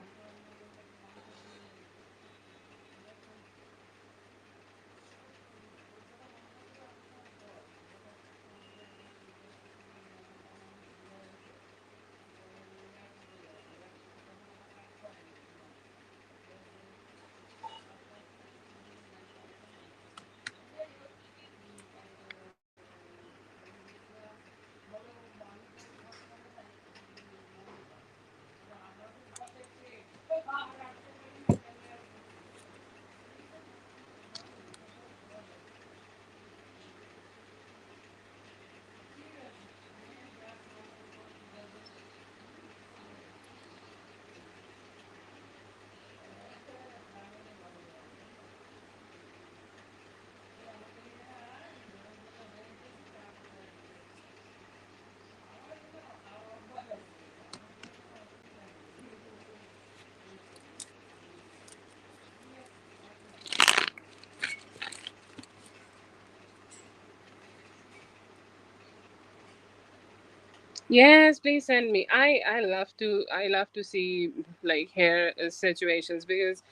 Yes, please send me. I love to see like hair situations, because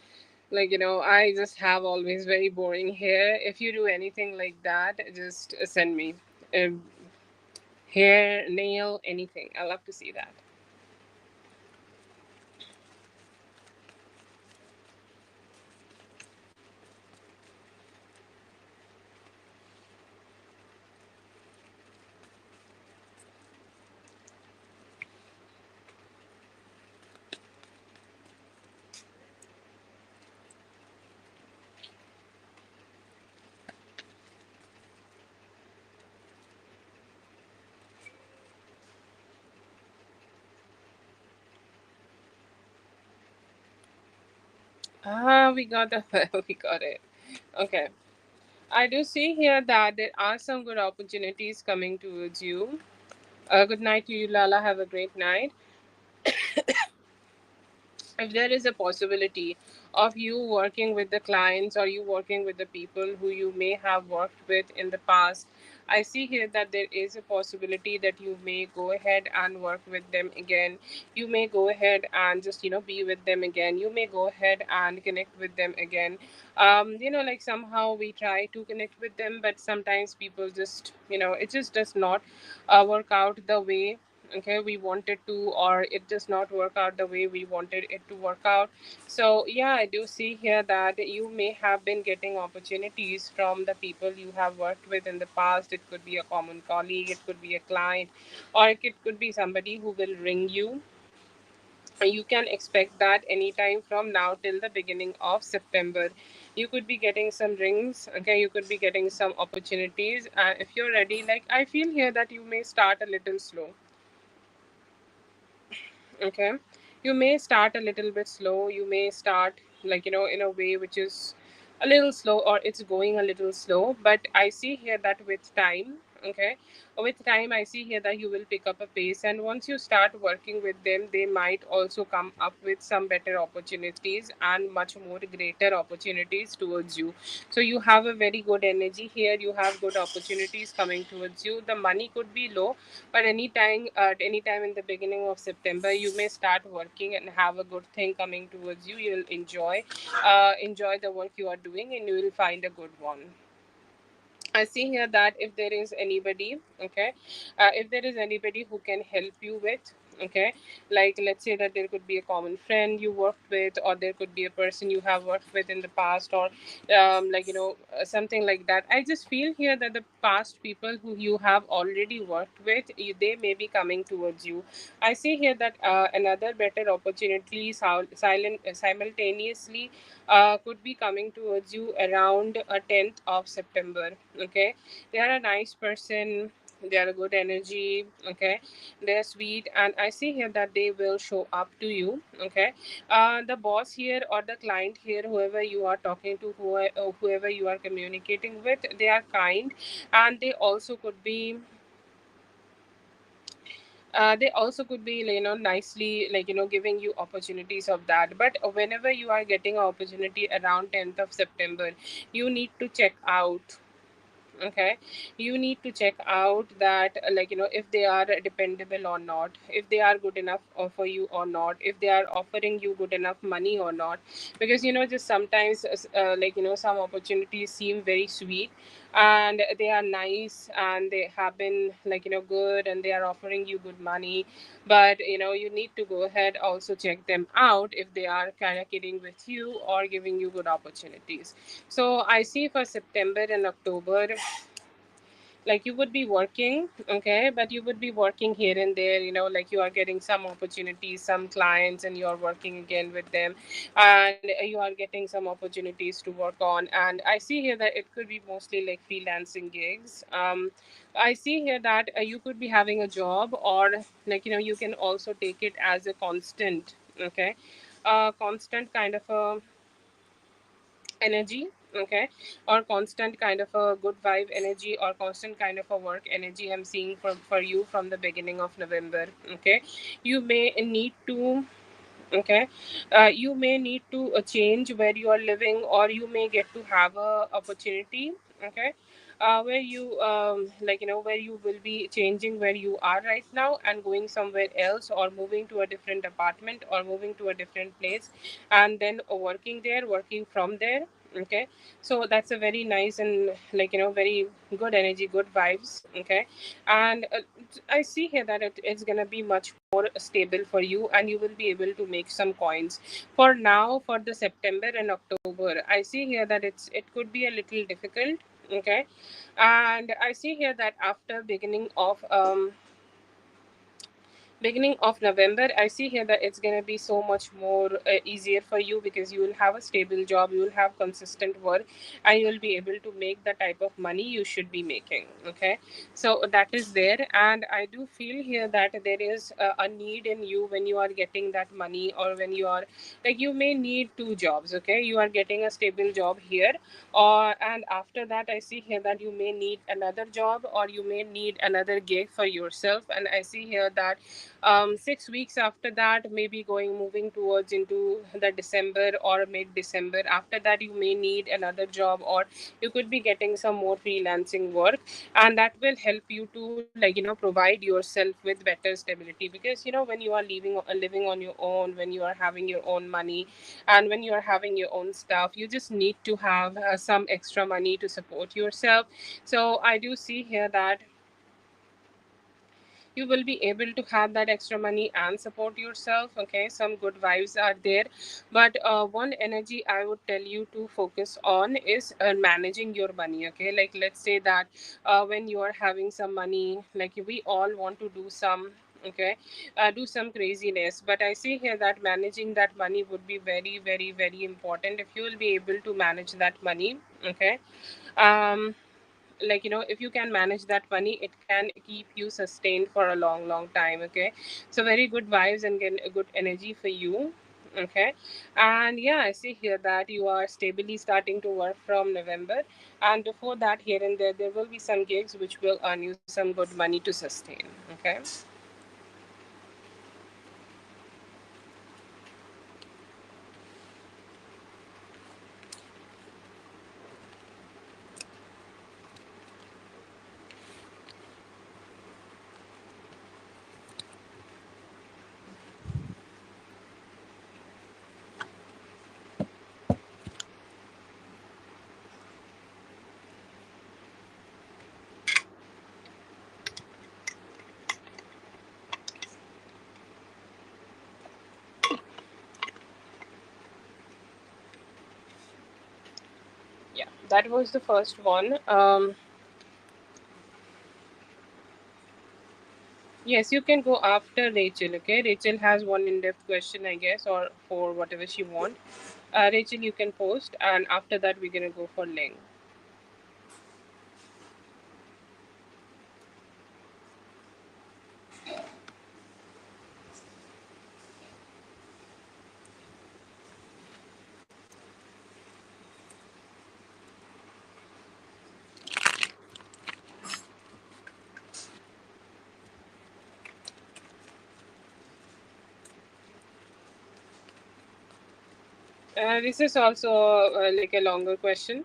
like I just have always very boring hair. If you do anything like that, just send me um, hair, nail, anything. I love to see that. Ah, we got the we got it. Okay. I do see here that there are some good opportunities coming towards you. Good night to you, Lala. Have a great night. If there is a possibility of you working with the clients, or you working with the people who you may have worked with in the past, I see here that there is a possibility that you may go ahead and work with them again. You may go ahead and just be with them again. You may go ahead and connect with them again. Like somehow we try to connect with them, but sometimes people just it just does not work out the way, okay, we wanted to, or it does not work out the way we wanted it to work out. So yeah, I do see here that you may have been getting opportunities from the people you have worked with in the past. It could be a common colleague, it could be a client, or it could be somebody who will ring you. You can expect that anytime from now till the beginning of September. You could be getting some rings, okay, you could be getting some opportunities. If you're ready, like I feel here that you may start a little slow. Okay, you may start a little bit slow. You may start like in a way which is a little slow, or it's going a little slow, but I see here that with time, okay, with time I see here that you will pick up a pace, and once you start working with them, they might also come up with some better opportunities and much more greater opportunities towards you. So you have a very good energy here, you have good opportunities coming towards you. The money could be low, but anytime in the beginning of September, you may start working and have a good thing coming towards you. You'll enjoy the work you are doing, and you will find a good one. I see here that if there is anybody, okay, if there is anybody who can help you with, okay, like let's say that there could be a common friend you worked with, or there could be a person you have worked with in the past, or something like that. I just feel here that the past people who you have already worked with, they may be coming towards you. I see here that another better opportunity simultaneously could be coming towards you around 10th of September. Okay, they are a nice person. They are a good energy. Okay, they're sweet, and I see here that they will show up to you. Okay, the boss here or the client here, whoever you are talking to, whoever you are communicating with, they are kind, and they also could be, nicely, giving you opportunities of that. But whenever you are getting an opportunity around 10th of September, you need to check out. Okay, you need to check out that, if they are dependable or not, if they are good enough for you or not, if they are offering you good enough money or not. Because just sometimes, some opportunities seem very sweet, and they are nice, and they have been, good, and they are offering you good money. But you need to go ahead, also check them out if they are kind of kidding with you or giving you good opportunities. So I see for September and October, like you would be working. Okay, but you would be working here and there, like you are getting some opportunities, some clients, and you are working again with them, and you are getting some opportunities to work on. And I see here that it could be mostly like freelancing gigs. I see here that you could be having a job, or you can also take it as a constant. Okay, constant kind of a energy. Okay, or constant kind of a good vibe energy, or constant kind of a work energy I'm seeing for you from the beginning of November. Okay, you may need to. Okay, you may need to change where you are living, or you may get to have a opportunity. Okay, where you, where you will be changing where you are right now and going somewhere else, or moving to a different apartment, or moving to a different place, and then working there, working from there. Okay, so that's a very nice and, very good energy, good vibes. Okay, and I see here that it's gonna be much more stable for you, and you will be able to make some coins. For now, for the September and October, I see here that it could be a little difficult. Okay, and I see here that after beginning of November, I see here that it's going to be so much more easier for you, because you will have a stable job, you will have consistent work, and you will be able to make the type of money you should be making. Okay, so that is there, and I do feel here that there is a need in you when you are getting that money, or when you are, like, you may need two jobs. Okay, you are getting a stable job here, or and after that I see here that you may need another job, or you may need another gig for yourself. And I see here that 6 weeks after that, maybe moving towards into the December or mid December, after that you may need another job, or you could be getting some more freelancing work, and that will help you to, provide yourself with better stability. Because when you are living on your own, when you are having your own money, and when you are having your own stuff, you just need to have some extra money to support yourself. So I do see here that you will be able to have that extra money and support yourself. Okay, some good vibes are there. But one energy I would tell you to focus on is managing your money. Okay, like, let's say that when you are having some money, like, we all want to do some, okay, do some craziness. But I see here that managing that money would be very, very, very important. If you will be able to manage that money. Okay, um if you can manage that money, it can keep you sustained for a long, long time. Okay, so very good vibes and good energy for you. Okay, and yeah, I see here that you are stably starting to work from November, and before that, here and there will be some gigs which will earn you some good money to sustain. Okay. Yeah, that was the first one. Yes, you can go after Rachel. Okay, Rachel has one in-depth question, I guess, or for whatever she want. Rachel, you can post, and after that, we're gonna go for Ling. This is also like a longer question.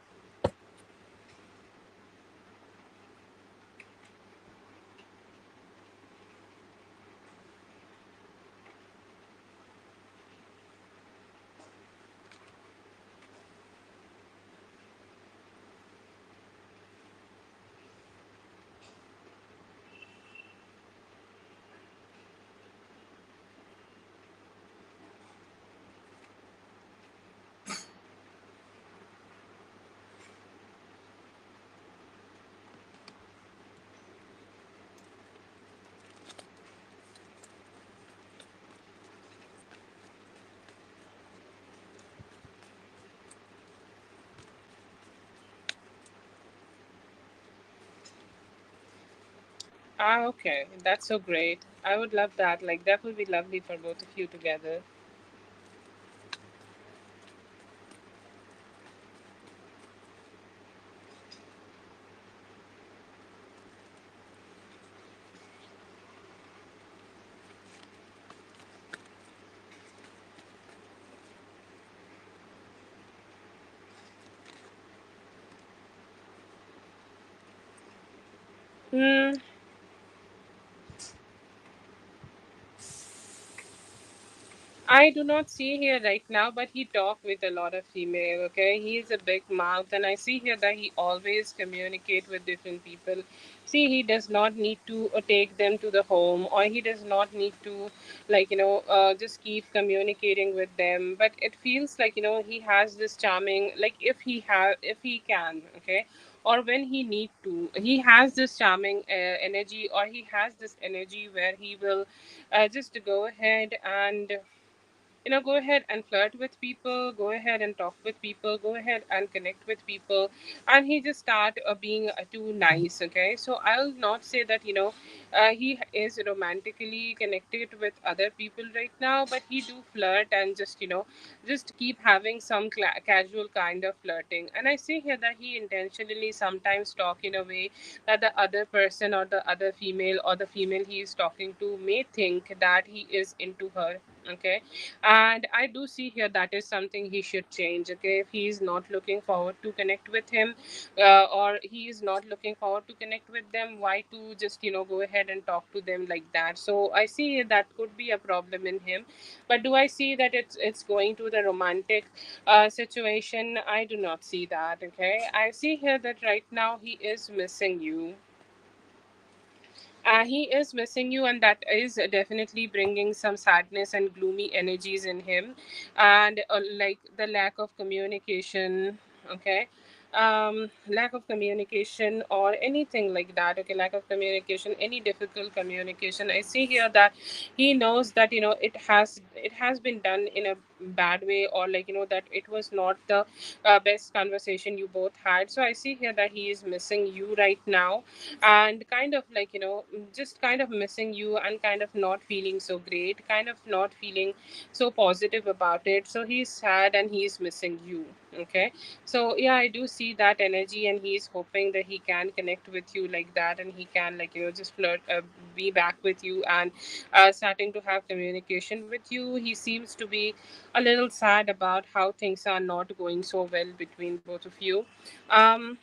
Ah, okay. That's so great. I would love that. Like, that would be lovely for both of you together. Hmm. I do not see here right now, but he talk with a lot of female. Okay, he is a big mouth, and I see here that he always communicate with different people. See, he does not need to take them to the home, or he does not need to, like just keep communicating with them. But it feels like he has this charming, like if he can, okay, or when he need to, he has this charming energy, or he has this energy where he will just go ahead and go ahead and flirt with people, go ahead and talk with people, go ahead and connect with people, and he just start being too nice. Okay, so I'll not say that he is romantically connected with other people right now, but he do flirt and just keep having some casual kind of flirting. And I see here that he intentionally sometimes talk in a way that the other person or the other female or the female he is talking to may think that he is into her. Okay, and I do see here that is something he should change. Okay, if he is not looking forward to connect with him, or he is not looking forward to connect with them, why to just go ahead and talk to them like that? So I see that could be a problem in him. But do I see that it's going to the romantic situation? I do not see that. Okay, I see here that right now he is missing you. He is missing you, and that is definitely bringing some sadness and gloomy energies in him, and like the lack of communication. Okay, lack of communication or anything like that. Okay, lack of communication, any difficult communication. I see here that he knows that it has been done in a bad way, or like that it was not the best conversation you both had. So I see here that he is missing you right now, and kind of like just kind of missing you, and kind of not feeling so great, kind of not feeling so positive about it. So he's sad and he's missing you. Okay, so yeah, I do see that energy, and he's hoping that he can connect with you like that, and he can like just flirt, be back with you, and starting to have communication with you. He seems to be a little sad about how things are not going so well between both of you. um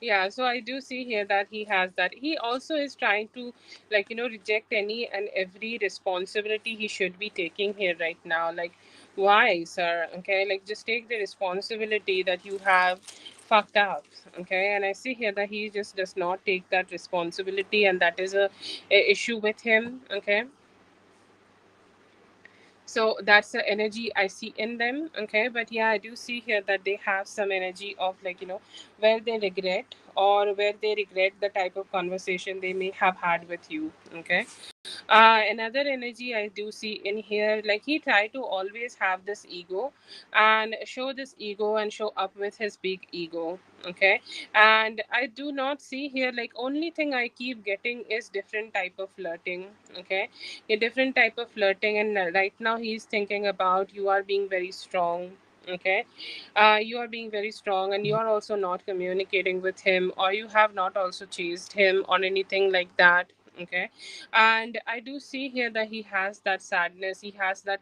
Yeah, so I do see here that he has that. He also is trying to, like, reject any and every responsibility he should be taking here right now. Like, why, sir? Okay, like, just take the responsibility that you have fucked up. Okay, and I see here that he just does not take that responsibility, and that is a issue with him. Okay, so that's the energy I see in them. Okay, but yeah, I do see here that they have some energy of like where they regret, or where they regret the type of conversation they may have had with you. Okay, another energy I do see in here, like he tried to always have this ego, and show this ego, and show up with his big ego. Okay, and I do not see here, like, only thing I keep getting is different type of flirting. Okay, a different type of flirting, and right now he's thinking about you are being very strong. Okay, you are being very strong, and you are also not communicating with him, or you have not also chased him or anything like that. Okay. And I do see here that he has that sadness, he has that,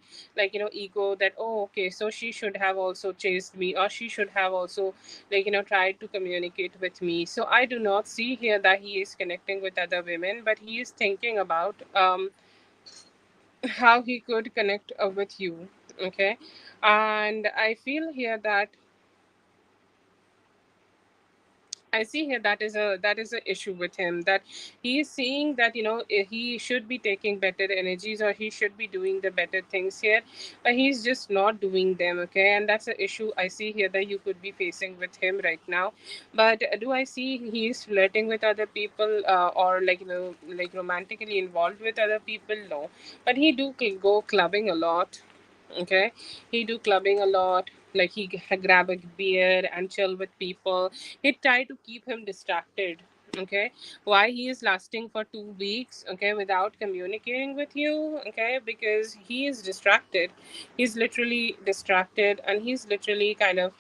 ego, that, oh, okay, so she should have also chased me, or she should have also, tried to communicate with me. So I do not see here that he is connecting with other women, but he is thinking about how he could connect with you. Okay. And I feel here that I see here that is a issue with him, that he is seeing that, he should be taking better energies, or he should be doing the better things here, but he's just not doing them. Okay, and that's an issue I see here that you could be facing with him right now. But do I see he's flirting with other people, or like romantically involved with other people? No, but he do go clubbing a lot. Okay, he do clubbing a lot, like he grab a beer and chill with people. He try to keep him distracted. Okay, why he is lasting for 2 weeks, okay, without communicating with you? Okay, because he is distracted. He's literally distracted, and he's literally kind of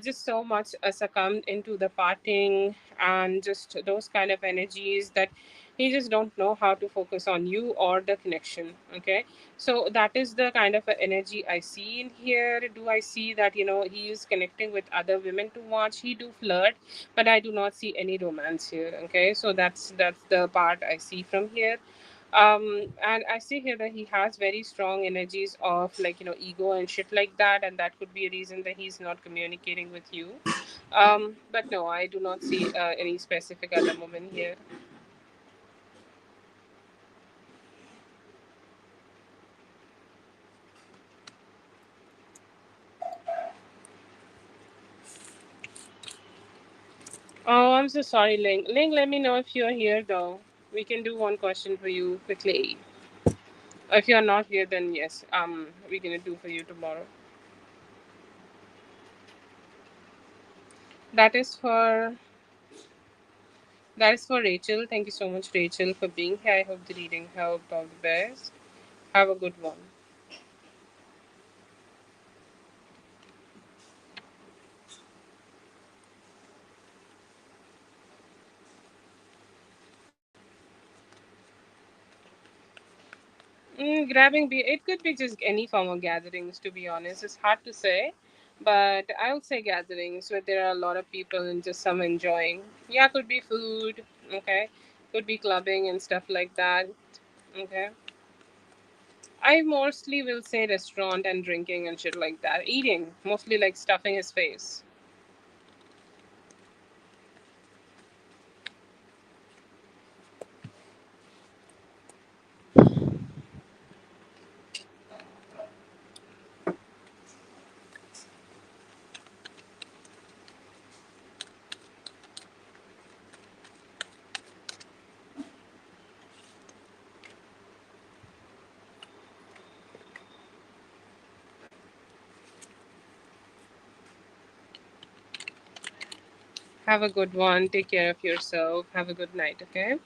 just so much succumbed into the partying and just those kind of energies, that he just don't know how to focus on you or the connection. Okay, so that is the kind of energy I see in here. Do I see that, he is connecting with other women too much? He do flirt, but I do not see any romance here. Okay, so that's the part I see from here. And I see here that he has very strong energies of ego and shit like that, and that could be a reason that he's not communicating with you. But no, I do not see any specific other woman here. Oh, I'm so sorry, Ling. Ling, let me know if you're here, though. We can do one question for you quickly. If you're not here, then yes, we're gonna do for you tomorrow. That is for that is for Rachel. Thank you so much, Rachel, for being here. I hope the reading helped. All the best. Have a good one. Grabbing beer. It could be just any form of gatherings. To be honest, it's hard to say, but I would say gatherings where there are a lot of people and just some enjoying. Yeah, could be food. Okay, could be clubbing and stuff like that. Okay. I mostly will say restaurant and drinking and shit like that. Eating, mostly like stuffing his face. Have a good one. Take care of yourself. Have a good night, okay?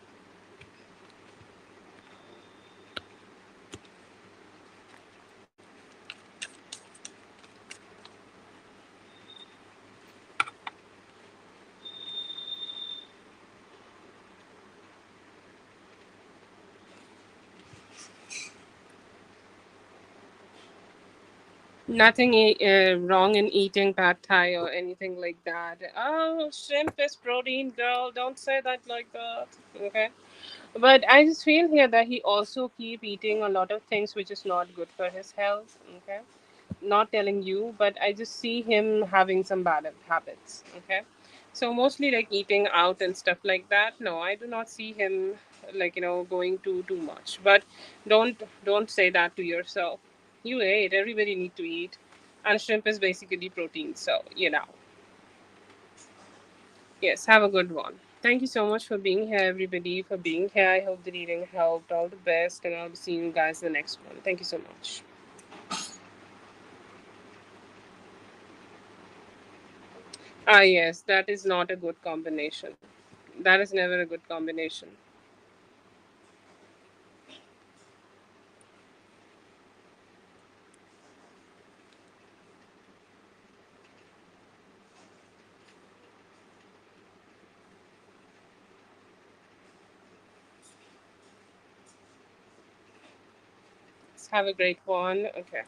Nothing wrong in eating pad thai or anything like that. Oh, shrimp is protein, girl. Don't say that like that. Okay. But I just feel here that he also keep eating a lot of things which is not good for his health. Okay. Not telling you, but I just see him having some bad habits. Okay. So mostly like eating out and stuff like that. No, I do not see him going too much. But don't say that to yourself. You ate. Everybody need to eat, and shrimp is basically protein. So yes. Have a good one. Thank you so much for being here, everybody, for being here. I hope the reading helped. All the best, and I'll be seeing you guys in the next one. Thank you so much. Ah, yes, that is not a good combination. That is never a good combination. Have a great one. Okay.